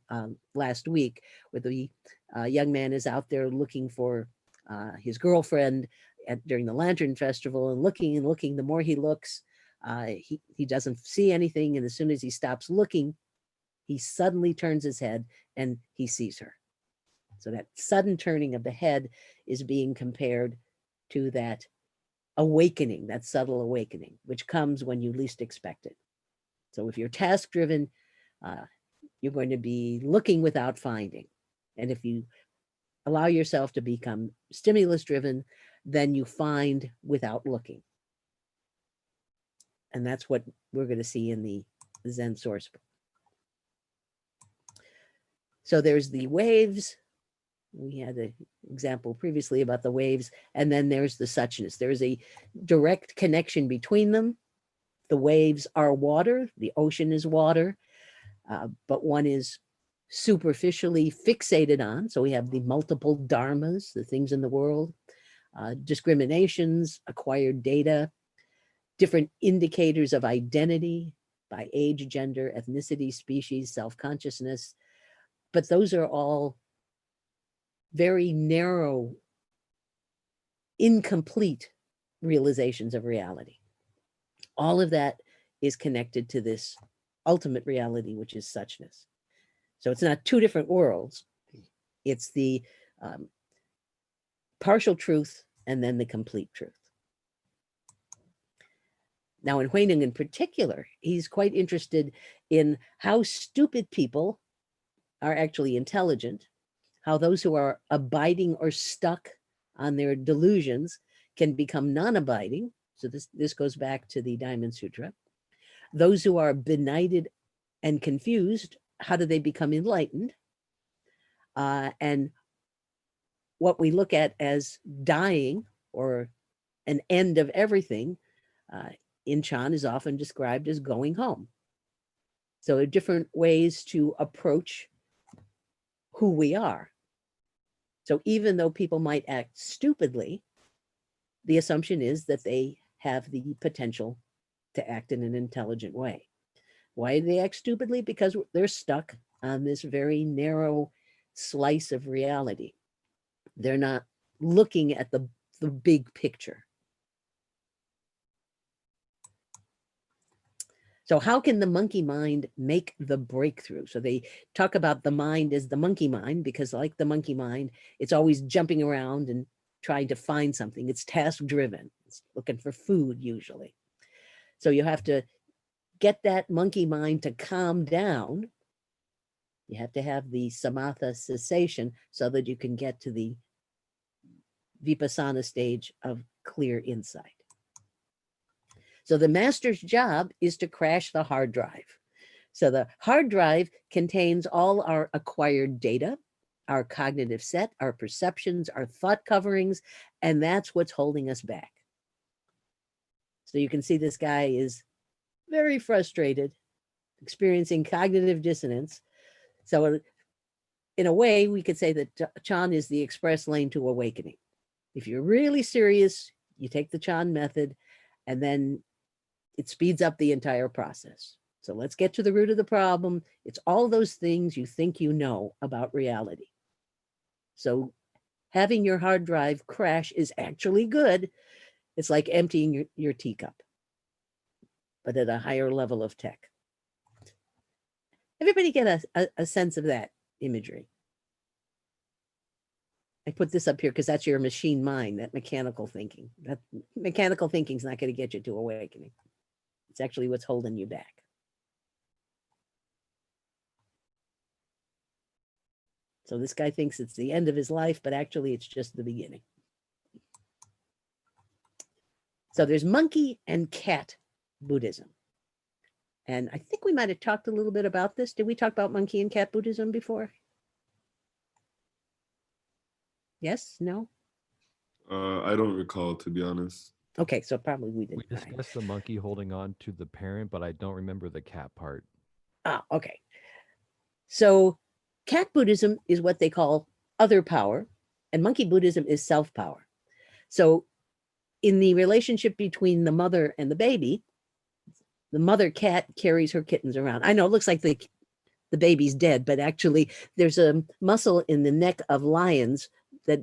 last week, where the young man is out there looking for his girlfriend during the Lantern Festival, and looking, the more he looks, he doesn't see anything. And as soon as he stops looking, he suddenly turns his head and he sees her. So that sudden turning of the head is being compared to that awakening, that subtle awakening, which comes when you least expect it. So if you're task driven, you're going to be looking without finding. And if you allow yourself to become stimulus driven, then you find without looking. And that's what we're going to see in the Zen source book. So there's the waves. We had an example previously about the waves, and then there's the suchness. There's a direct connection between them. The waves are water, the ocean is water, but one is superficially fixated on. So we have the multiple dharmas, the things in the world, discriminations, acquired data, different indicators of identity by age, gender, ethnicity, species, self-consciousness. But those are all very narrow, incomplete realizations of reality. All of that is connected to this ultimate reality, which is suchness. So it's not two different worlds. It's the partial truth and then the complete truth. Now in Huineng in particular, he's quite interested in how stupid people are actually intelligent, how those who are abiding or stuck on their delusions can become non-abiding. So this goes back to the Diamond Sutra. Those who are benighted and confused, how do they become enlightened? And what we look at as dying or an end of everything in Chan is often described as going home. So there are different ways to approach who we are. So even though people might act stupidly, the assumption is that they have the potential to act in an intelligent way. Why do they act stupidly? Because they're stuck on this very narrow slice of reality. They're not looking at the big picture. So how can the monkey mind make the breakthrough? So they talk about the mind as the monkey mind, because like the monkey mind, it's always jumping around and trying to find something. It's task driven. It's looking for food usually. So you have to get that monkey mind to calm down. You have to have the samatha cessation so that you can get to the vipassana stage of clear insight. So the master's job is to crash the hard drive. So the hard drive contains all our acquired data, our cognitive set, our perceptions, our thought coverings, and that's what's holding us back. So you can see this guy is very frustrated, experiencing cognitive dissonance. So in a way, we could say that Chan is the express lane to awakening. If you're really serious, you take the Chan method, and then it speeds up the entire process. So let's get to the root of the problem. It's all those things you think you know about reality. So having your hard drive crash is actually good. It's like emptying your teacup, but at a higher level of tech. Everybody get a sense of that imagery. I put this up here because that's your machine mind, that mechanical thinking. That mechanical thinking is not going to get you to awakening. It's actually what's holding you back. So this guy thinks it's the end of his life, but actually it's just the beginning. So there's monkey and cat Buddhism. And I think we might have talked a little bit about this. Did we talk about monkey and cat Buddhism before? Yes? No? I don't recall, to be honest. Okay, so probably we We didn't. discussed the monkey holding on to the parent, but I don't remember the cat part. Ah, okay. So cat Buddhism is what they call other power, and monkey Buddhism is self-power. So in the relationship between the mother and the baby, the mother cat carries her kittens around. I know it looks like the baby's dead, but actually there's a muscle in the neck of lions that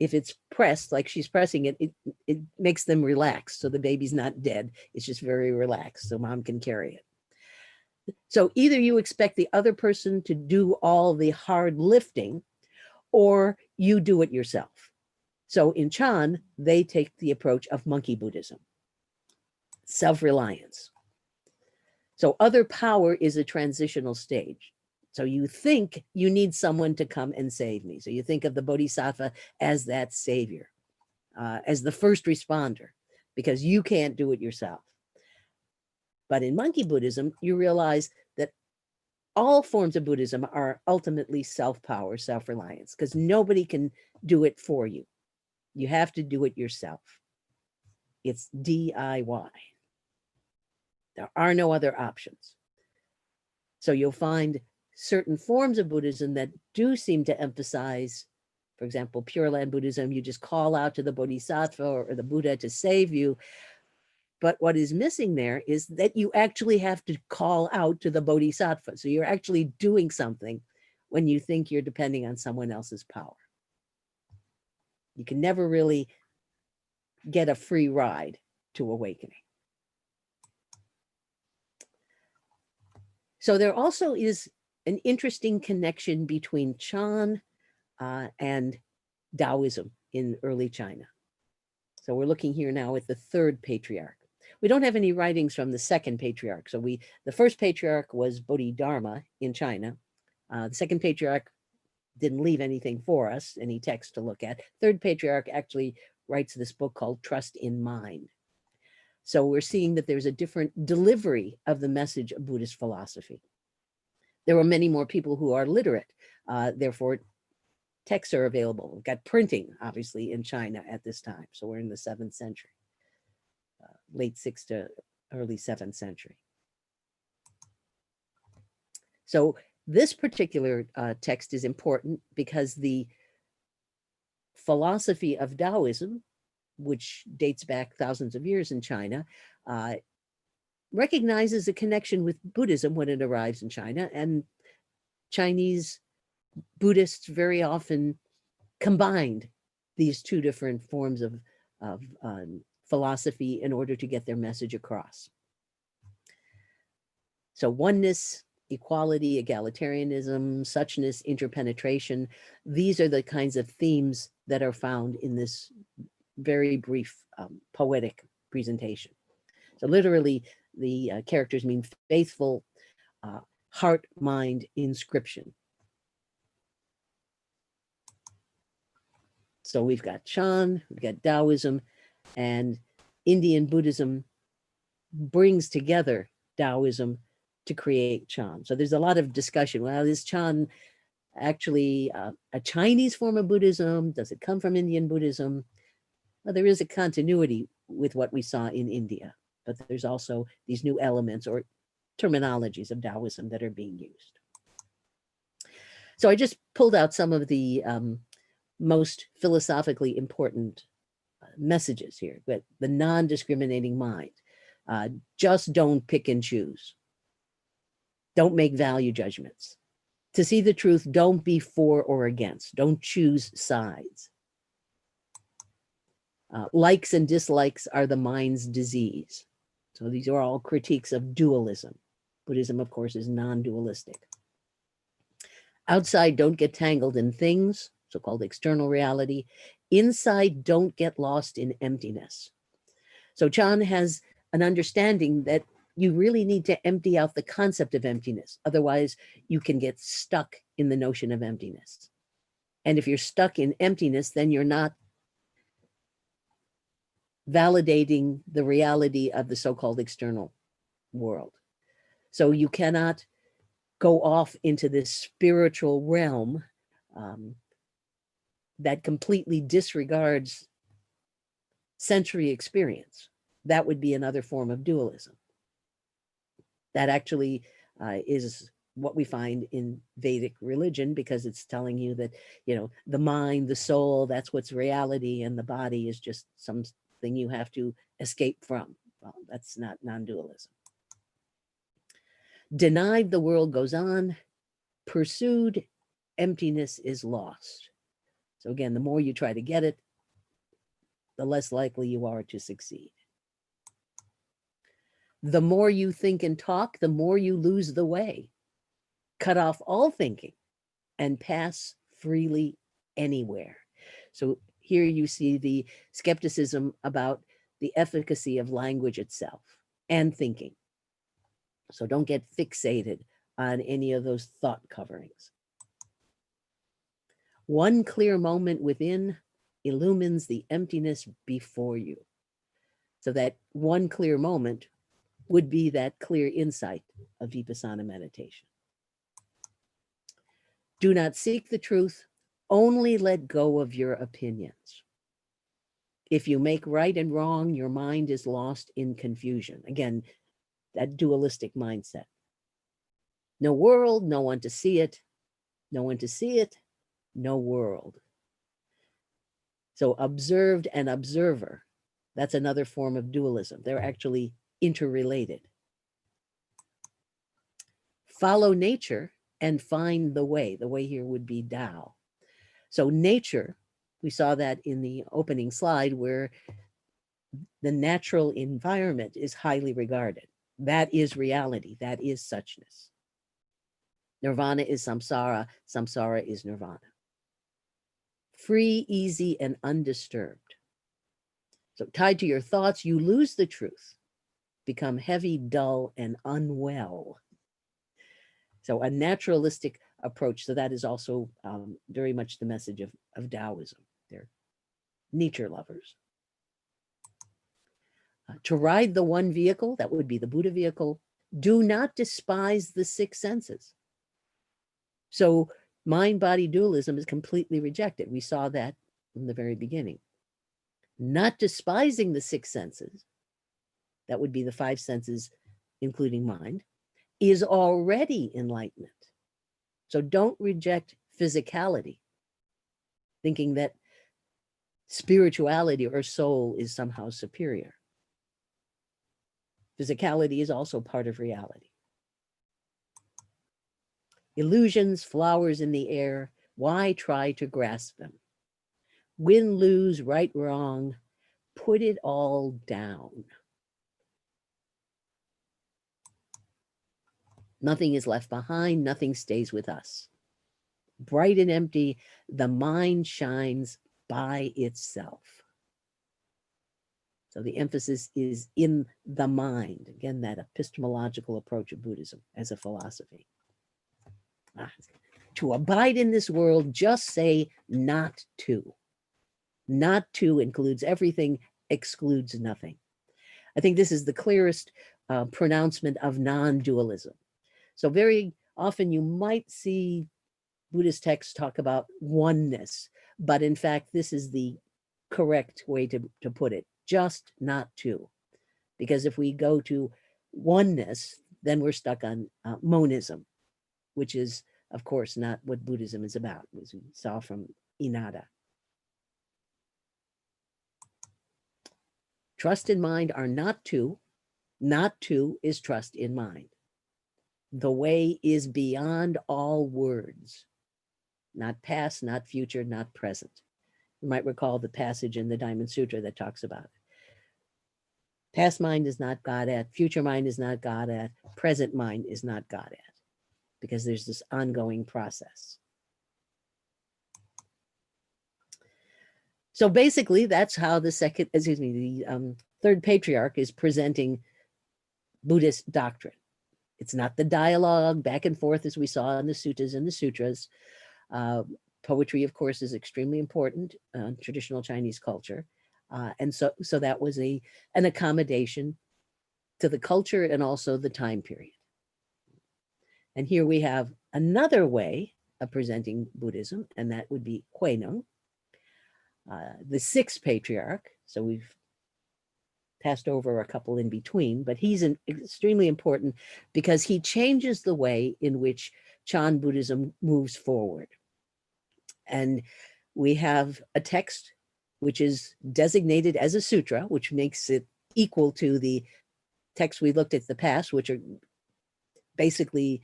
if it's pressed, like she's pressing it, it makes them relax. So the baby's not dead. It's just very relaxed. So mom can carry it. So either you expect the other person to do all the hard lifting, or you do it yourself. So in Chan, they take the approach of monkey Buddhism, self-reliance. So other power is a transitional stage. So you think you need someone to come and save me. So you think of the Bodhisattva as that savior, as the first responder, because you can't do it yourself. But in monkey Buddhism, you realize that all forms of Buddhism are ultimately self-power, self-reliance, because nobody can do it for you. You have to do it yourself. It's DIY. There are no other options. So you'll find certain forms of Buddhism that do seem to emphasize, for example, Pure Land Buddhism, you just call out to the Bodhisattva or the Buddha to save you. But what is missing there is that you actually have to call out to the Bodhisattva. So you're actually doing something when you think you're depending on someone else's power. You can never really get a free ride to awakening. So there also is an interesting connection between Chan and Taoism in early China. So we're looking here now at the third patriarch. We don't have any writings from the second patriarch. So the first patriarch was Bodhidharma in China. The second patriarch didn't leave anything for us, any text to look at. Third patriarch actually writes this book called Trust in Mind. So we're seeing that there's a different delivery of the message of Buddhist philosophy. There were many more people who are literate, therefore texts are available. We've got printing, obviously, in China at this time. So we're in the 7th century, late 6th to early 7th century. So this particular text is important because the philosophy of Taoism, which dates back thousands of years in China, recognizes a connection with Buddhism when it arrives in China, and Chinese Buddhists very often combined these two different forms of philosophy in order to get their message across. So oneness, equality, egalitarianism, suchness, interpenetration, these are the kinds of themes that are found in this very brief poetic presentation. So literally, the characters mean faithful, heart, mind, inscription. So we've got Chan, we've got Taoism, and Indian Buddhism brings together Taoism to create Chan. So there's a lot of discussion. Well, is Chan actually a Chinese form of Buddhism? Does it come from Indian Buddhism? Well, there is a continuity with what we saw in India, but there's also these new elements or terminologies of Taoism that are being used. So I just pulled out some of the most philosophically important messages here, but the non-discriminating mind. Just don't pick and choose. Don't make value judgments. To see the truth, don't be for or against. Don't choose sides. Likes and dislikes are the mind's disease. So these are all critiques of dualism. Buddhism, of course, is non-dualistic. Outside, don't get tangled in things, so-called external reality. Inside, don't get lost in emptiness. So Chan has an understanding that you really need to empty out the concept of emptiness. Otherwise, you can get stuck in the notion of emptiness. And if you're stuck in emptiness, then you're not validating the reality of the so-called external world. So you cannot go off into this spiritual realm that completely disregards sensory experience. That would be another form of dualism. That actually is what we find in Vedic religion, because it's telling you that, you know, the mind, the soul, that's what's reality, and the body is just something you have to escape from. Well, that's not non-dualism. Denied, the world goes on. Pursued, emptiness is lost. So again, the more you try to get it, the less likely you are to succeed. The more you think and talk, the more you lose the way. Cut off all thinking and pass freely anywhere. So here you see the skepticism about the efficacy of language itself and thinking. So don't get fixated on any of those thought coverings. One clear moment within illumines the emptiness before you. So that one clear moment would be that clear insight of Vipassana meditation. Do not seek the truth, only let go of your opinions. If you make right and wrong, your mind is lost in confusion. Again, that dualistic mindset. No world, no one to see it. No one to see it, no world. So observed and observer, that's another form of dualism. They're actually interrelated. Follow nature and find the way. The way here would be Tao. So nature, we saw that in the opening slide, where the natural environment is highly regarded. That is reality. That is suchness. Nirvana is samsara. Samsara is nirvana. Free, easy, and undisturbed. So tied to your thoughts, you lose the truth, become heavy, dull, and unwell. So a naturalistic approach. So that is also very much the message of Taoism. They're nature lovers. To ride the one vehicle, that would be the Buddha vehicle, do not despise the six senses. So mind-body dualism is completely rejected. We saw that from the very beginning. Not despising the six senses, that would be the five senses, including mind, is already enlightenment. So don't reject physicality, thinking that spirituality or soul is somehow superior. Physicality is also part of reality. Illusions, flowers in the air, why try to grasp them? Win, lose, right, wrong, put it all down. Nothing is left behind, nothing stays with us. Bright and empty, the mind shines by itself. So the emphasis is in the mind. Again, that epistemological approach of Buddhism as a philosophy. To abide in this world, just say not to. Not to includes everything, excludes nothing. I think this is the clearest pronouncement of non-dualism. So very often you might see Buddhist texts talk about oneness, but in fact, this is the correct way to put it, just not to. Because if we go to oneness, then we're stuck on monism, which is of course, not what Buddhism is about, as we saw from Inada. Trust and mind are not two. Not two is trust in mind. The way is beyond all words, not past, not future, not present. You might recall the passage in the Diamond Sutra that talks about it. Past mind is not got at, future mind is not got at, present mind is not got at, because there's this ongoing process. So basically, that's how the third patriarch is presenting Buddhist doctrine. It's not the dialogue back and forth as we saw in the suttas and the sutras. Poetry, of course, is extremely important in traditional Chinese culture. And so that was an accommodation to the culture and also the time period. And here we have another way of presenting Buddhism, and that would be Huineng, the sixth patriarch. So we've passed over a couple in between, but he's extremely important because he changes the way in which Chan Buddhism moves forward. And we have a text which is designated as a sutra, which makes it equal to the texts we looked at in the past, which are basically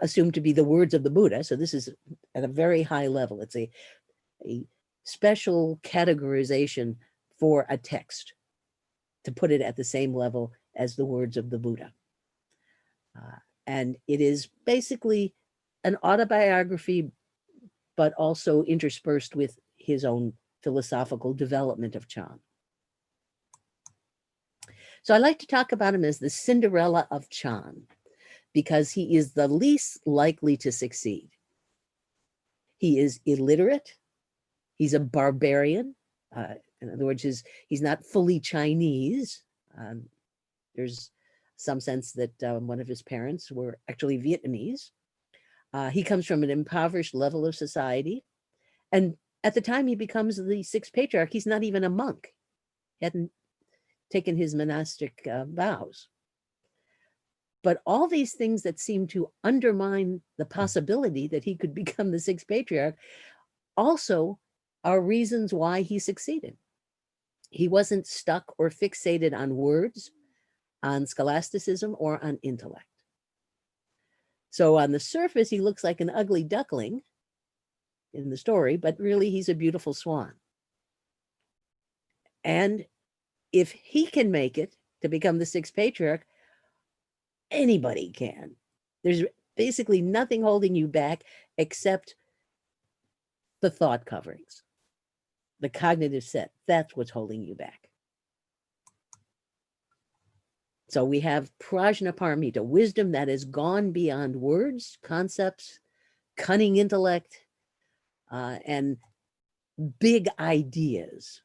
assumed to be the words of the Buddha. So this is at a very high level. It's a special categorization for a text to put it at the same level as the words of the Buddha. And it is basically an autobiography, but also interspersed with his own philosophical development of Chan. So I like to talk about him as the Cinderella of Chan, because he is the least likely to succeed. He is illiterate. He's a barbarian. In other words, he's not fully Chinese. There's some sense that one of his parents were actually Vietnamese. He comes from an impoverished level of society. And at the time he becomes the sixth patriarch, he's not even a monk. He hadn't taken his monastic vows. But all these things that seem to undermine the possibility that he could become the sixth patriarch also are reasons why he succeeded. He wasn't stuck or fixated on words, on scholasticism, or on intellect. So on the surface, he looks like an ugly duckling in the story, but really he's a beautiful swan. And if he can make it to become the sixth patriarch, anybody can. There's basically nothing holding you back except the thought coverings, the cognitive set. That's what's holding you back. So we have prajnaparamita, wisdom that has gone beyond words, concepts, cunning intellect, and big ideas.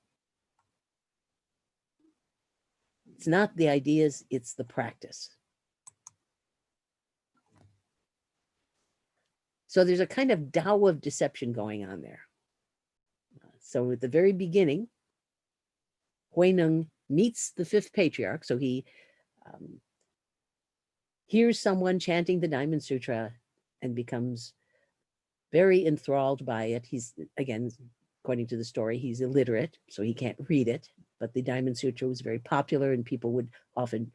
It's not the ideas, it's the practice. So there's a kind of Tao of deception going on there. So at the very beginning, Huineng meets the fifth patriarch. So he hears someone chanting the Diamond Sutra and becomes very enthralled by it. He's, again, according to the story, he's illiterate, so he can't read it, but the Diamond Sutra was very popular and people would often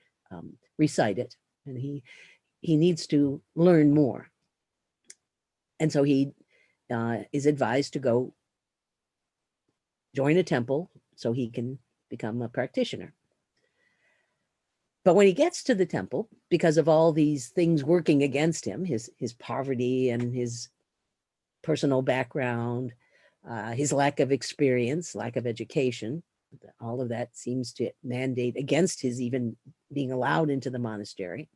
recite it, and he needs to learn more. And so he is advised to go join a temple so he can become a practitioner. But when he gets to the temple, because of all these things working against him, his poverty and his personal background, his lack of experience, lack of education, all of that seems to mandate against his even being allowed into the monastery.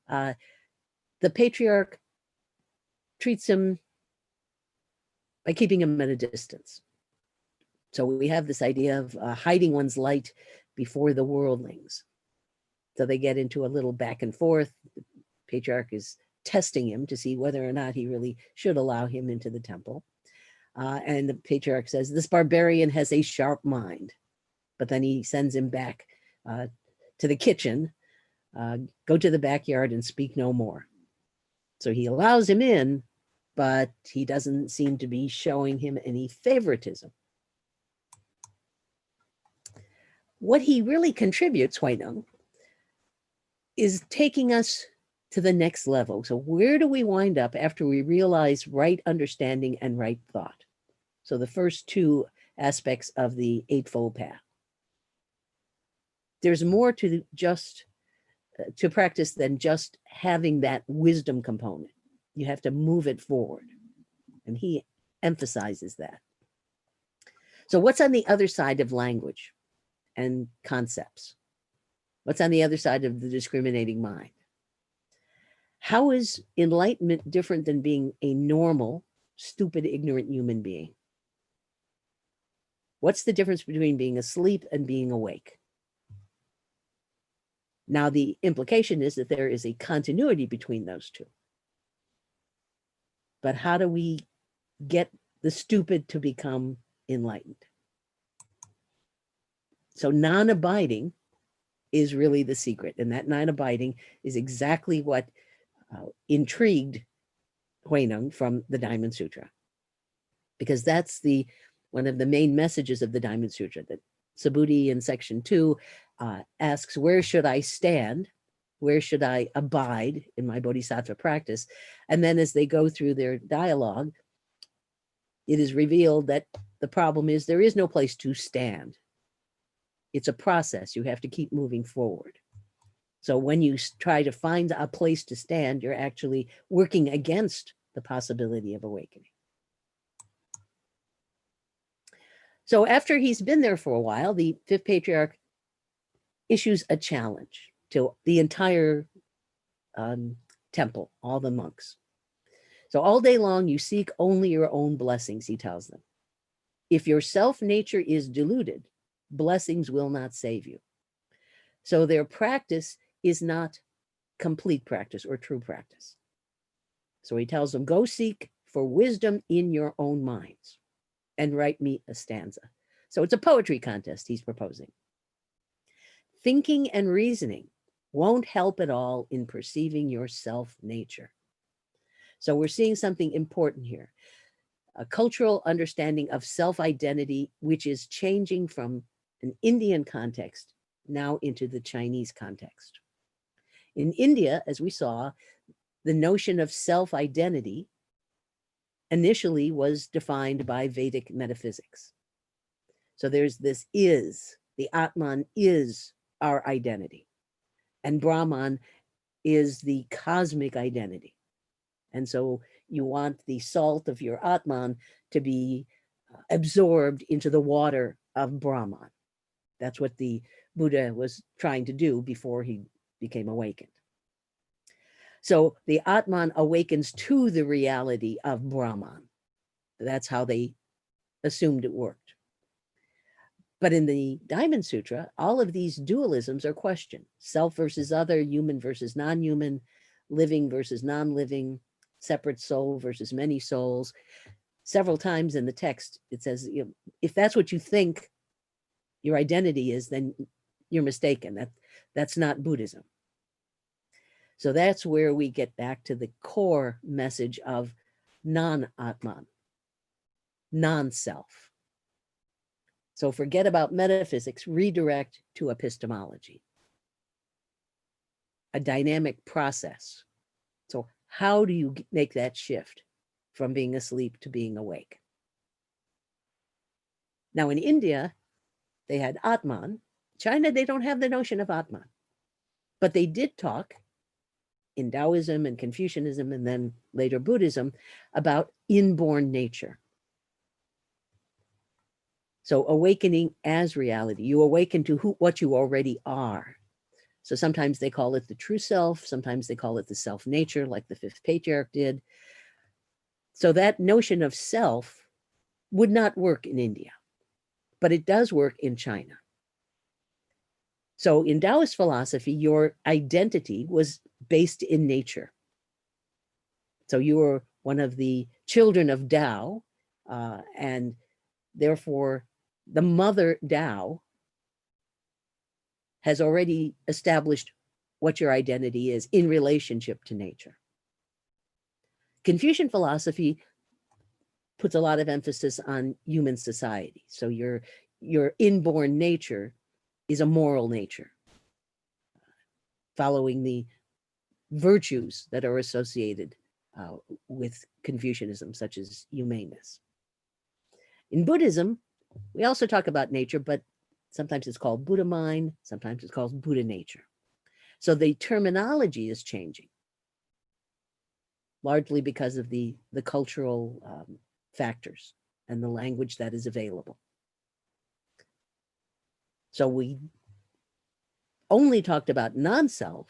The patriarch treats him by keeping him at a distance. So we have this idea of hiding one's light before the worldlings. So they get into a little back and forth. The patriarch is testing him to see whether or not he really should allow him into the temple. And the patriarch says, this barbarian has a sharp mind. But then he sends him back to the kitchen, go to the backyard and speak no more. So he allows him in, but he doesn't seem to be showing him any favoritism. What he really contributes, Huineng, is taking us to the next level. So where do we wind up after we realize right understanding and right thought? So the first two aspects of the Eightfold Path. There's more to just to practice than just having that wisdom component. You have to move it forward. And he emphasizes that. So what's on the other side of language and concepts? What's on the other side of the discriminating mind? How is enlightenment different than being a normal, stupid, ignorant human being? What's the difference between being asleep and being awake? Now, the implication is that there is a continuity between those two. But how do we get the stupid to become enlightened? So non-abiding is really the secret. And that non-abiding is exactly what intrigued Huineng from the Diamond Sutra. Because that's one of the main messages of the Diamond Sutra, that Subhuti in section 2 asks, where should I stand? Where should I abide in my bodhisattva practice? And then as they go through their dialogue, it is revealed that the problem is there is no place to stand. It's a process. You have to keep moving forward. So when you try to find a place to stand, you're actually working against the possibility of awakening. So after he's been there for a while, the fifth patriarch issues a challenge to the entire temple, all the monks. So all day long, you seek only your own blessings, he tells them. If your self-nature is deluded, blessings will not save you. So their practice is not complete practice or true practice. So he tells them, go seek for wisdom in your own minds and write me a stanza. So it's a poetry contest he's proposing. Thinking and reasoning won't help at all in perceiving your self-nature. So we're seeing something important here. A cultural understanding of self-identity, which is changing from an Indian context now into the Chinese context. In India, as we saw, the notion of self-identity initially was defined by Vedic metaphysics. So there's this is, the Atman is our identity, and Brahman is the cosmic identity. And so you want the salt of your Atman to be absorbed into the water of Brahman. That's what the Buddha was trying to do before he became awakened. So the Atman awakens to the reality of Brahman. That's how they assumed it worked. But in the Diamond Sutra, all of these dualisms are questioned. Self versus other, human versus non-human, living versus non-living, separate soul versus many souls. Several times in the text, it says, you know, if that's what you think your identity is, then you're mistaken. That's not Buddhism. So that's where we get back to the core message of non-Atman, non-self. So forget about metaphysics, redirect to epistemology, a dynamic process. So how do you make that shift from being asleep to being awake? Now in India, they had Atman. China, they don't have the notion of Atman, but they did talk in Taoism and Confucianism and then later Buddhism about inborn nature. So awakening as reality, you awaken to what you already are. So sometimes they call it the true self, sometimes they call it the self-nature, like the fifth patriarch did. So that notion of self would not work in India, but it does work in China. So in Taoist philosophy, your identity was based in nature. So you were one of the children of Tao, and therefore the mother Tao has already established what your identity is in relationship to nature. Confucian philosophy puts a lot of emphasis on human society. So your inborn nature is a moral nature, following the virtues that are associated with Confucianism, such as humaneness. In Buddhism, we also talk about nature, but sometimes it's called Buddha mind, sometimes it's called Buddha nature. So the terminology is changing, largely because of the cultural factors and the language that is available. So we only talked about non-self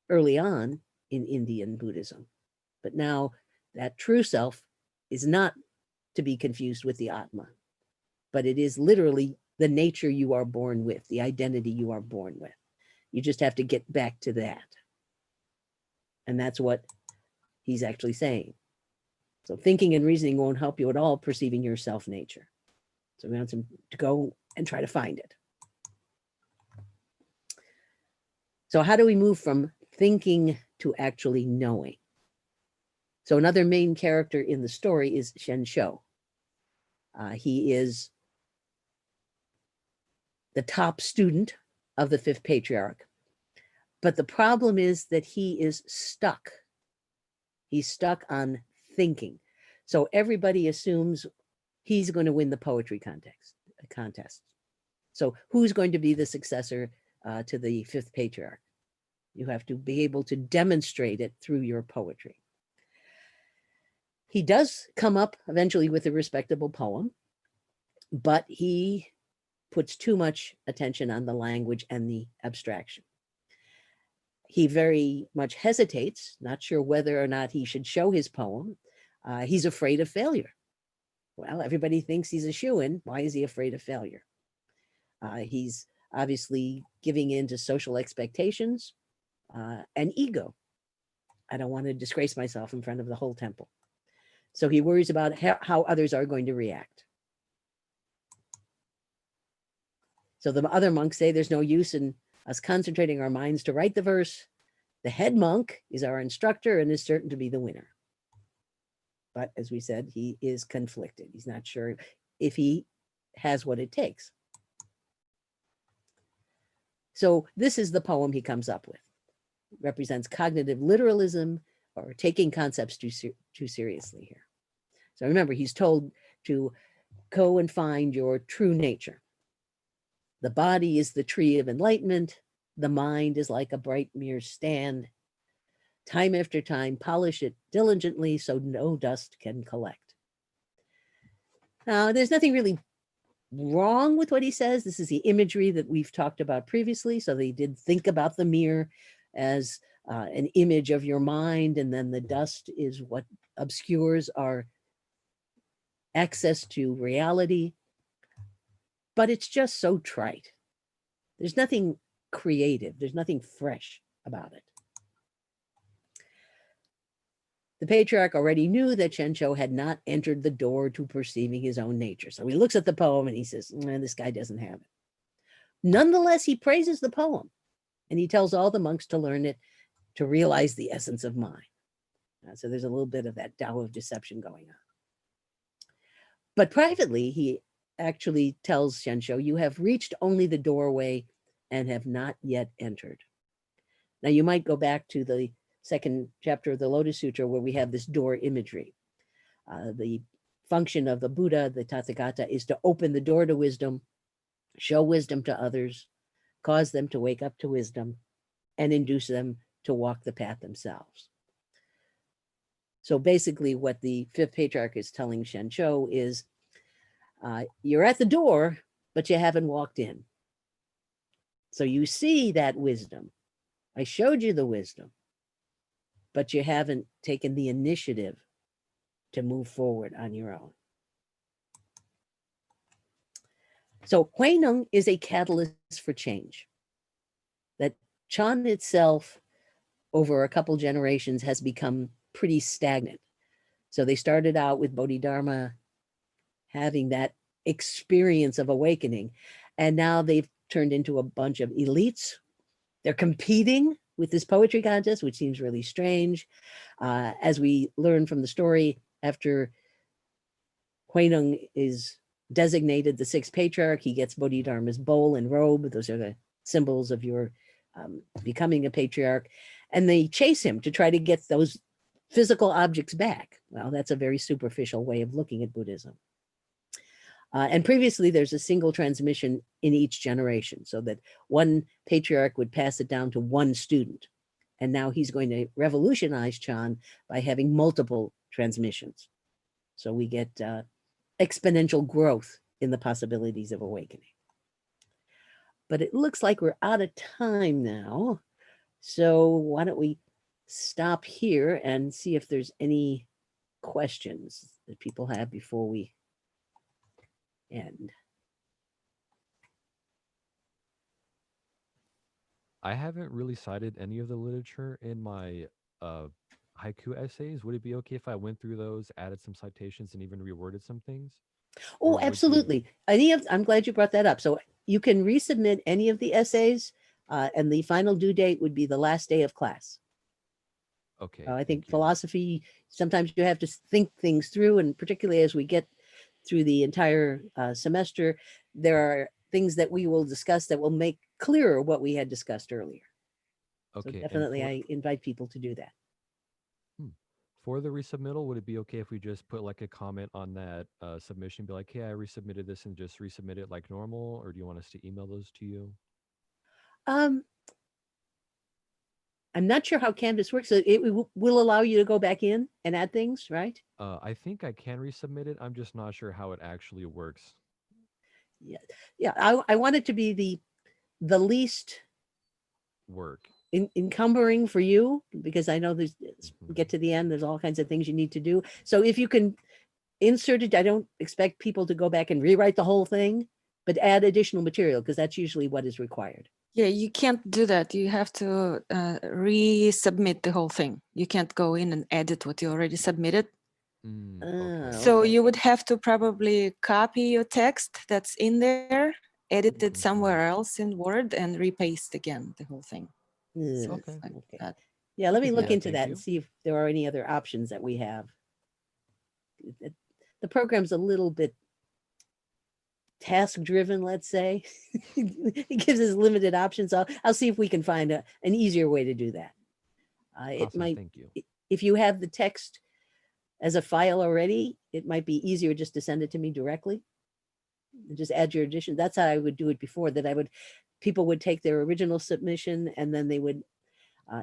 early on in Indian Buddhism, but now that true self is not to be confused with the Atma, but it is literally the nature you are born with, the identity you are born with. You just have to get back to that. And that's what he's actually saying. So thinking and reasoning won't help you at all perceiving your self nature. So we want him to go and try to find it. So how do we move from thinking to actually knowing? So another main character in the story is Shen Shou. He is the top student of the fifth patriarch. But the problem is that he is stuck. He's stuck on thinking. So everybody assumes he's going to win the poetry contest. So who's going to be the successor to the fifth patriarch? You have to be able to demonstrate it through your poetry. He does come up eventually with a respectable poem, but he puts too much attention on the language and the abstraction. He very much hesitates, not sure whether or not he should show his poem. He's afraid of failure. Well, everybody thinks he's a shoo-in. Why is he afraid of failure? He's obviously giving in to social expectations and ego. I don't want to disgrace myself in front of the whole temple. So he worries about how others are going to react. So the other monks say there's no use in us concentrating our minds to write the verse. The head monk is our instructor and is certain to be the winner. But as we said, he is conflicted. He's not sure if he has what it takes. So this is the poem he comes up with. It represents cognitive literalism, or taking concepts too seriously here. So remember, he's told to go and find your true nature. The body is the tree of enlightenment. The mind is like a bright mirror stand. Time after time, polish it diligently so no dust can collect. Now, there's nothing really wrong with what he says. This is the imagery that we've talked about previously. So they did think about the mirror as an image of your mind, and then the dust is what obscures our access to reality. But it's just so trite. There's nothing creative. There's nothing fresh about it. The patriarch already knew that Shen Shou had not entered the door to perceiving his own nature. So he looks at the poem and he says, this guy doesn't have it. Nonetheless, he praises the poem and he tells all the monks to learn it to realize the essence of mind. So there's a little bit of that Tao of deception going on. But privately, he actually tells Shen Shou, you have reached only the doorway and have not yet entered. Now you might go back to the second chapter of the Lotus Sutra where we have this door imagery. The function of the Buddha, the Tathagata, is to open the door to wisdom, show wisdom to others, cause them to wake up to wisdom, and induce them to walk the path themselves. So basically what the fifth patriarch is telling Shen Shou is, you're at the door, but you haven't walked in. So you see that wisdom. I showed you the wisdom, but you haven't taken the initiative to move forward on your own. So Huineng is a catalyst for change. That Chan itself, over a couple generations, has become pretty stagnant. So they started out with Bodhidharma having that experience of awakening, and now they've turned into a bunch of elites. They're competing with this poetry contest, which seems really strange. As we learn from the story, after Huineng is designated the sixth patriarch, he gets Bodhidharma's bowl and robe. Those are the symbols of your becoming a patriarch. And they chase him to try to get those physical objects back. Well, that's a very superficial way of looking at Buddhism. And previously, there's a single transmission in each generation, so that one patriarch would pass it down to one student. And now he's going to revolutionize Chan by having multiple transmissions. So we get exponential growth in the possibilities of awakening. But it looks like we're out of time now. So why don't we stop here and see if there's any questions that people have before we end. I haven't really cited any of the literature in my haiku essays. Would it be okay if I went through those, added some citations, and even reworded some things? Or Oh, would you- absolutely. I'm glad you brought that up. So you can resubmit any of the essays, and the final due date would be the last day of class. Okay. I think thank you. philosophy, sometimes you have to think things through, and particularly as we get through the entire semester, there are things that we will discuss that will make clearer what we had discussed earlier. Okay. So and definitely, for- I invite people to do that. For the resubmittal, would it be okay if we just put like a comment on that submission, be like, hey, I resubmitted this, and just resubmit it like normal? Or do you want us to email those to you? I'm not sure how Canvas works. So it will allow you to go back in and add things, right? I think I can resubmit it. I'm just not sure how it actually works. Yeah, I want it to be the least Work. encumbering for you, because I know there's Mhm. get to the end, there's all kinds of things you need to do. So if you can insert it, I don't expect people to go back and rewrite the whole thing, but add additional material, because that's usually what is required. Yeah, you can't do that. You have to resubmit the whole thing. You can't go in and edit what you already submitted. Mm, Ah, okay. So okay. you would have to probably copy your text that's in there, edit it Mhm. somewhere else in Word, and repaste again the whole thing. Ugh, So Okay. it's like okay. that. Yeah, let I me can do look that, into thank that you. and see if there are any other options that we have. The program's a little bit task driven, let's say. It gives us limited options. I'll see if we can find an easier way to do that. It Awesome. might, Thank you. if you have the text as a file already, it might be easier just to send it to me directly. And just add your addition. That's how I would do it before, that people would take their original submission and then they would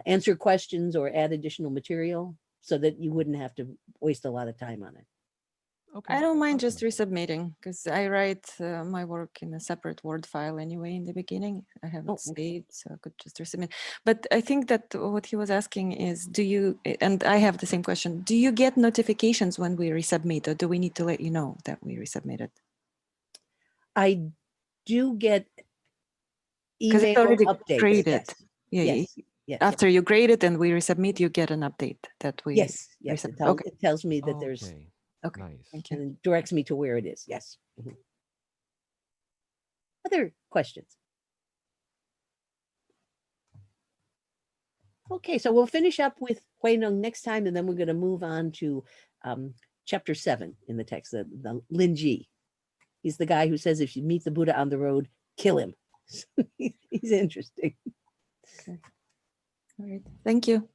answer questions or add additional material so that you wouldn't have to waste a lot of time on it. Okay. I don't mind just awesome. resubmitting because I write my work in a separate Word file anyway in the beginning. I have it Oh, okay. saved, so I could just resubmit. But I think that what he was asking is, do you, and I have the same question, do you get notifications when we resubmit, or do we need to let you know that we resubmitted? I do get Because it's email already updates. graded. Yes. Yeah, Yes. Yes. after you grade it and we resubmit, you get an update that we Yes. Yes. resubmit. It Okay, tells me that there's, Okay. okay, Nice. thank you. and it directs me to where it is. Yes. Mhm. Other questions? Okay, so we'll finish up with Huineng next time, and then we're going to move on to chapter 7 in the text, the Linji. He's the guy who says if you meet the Buddha on the road, kill him. He's interesting. All right, thank you.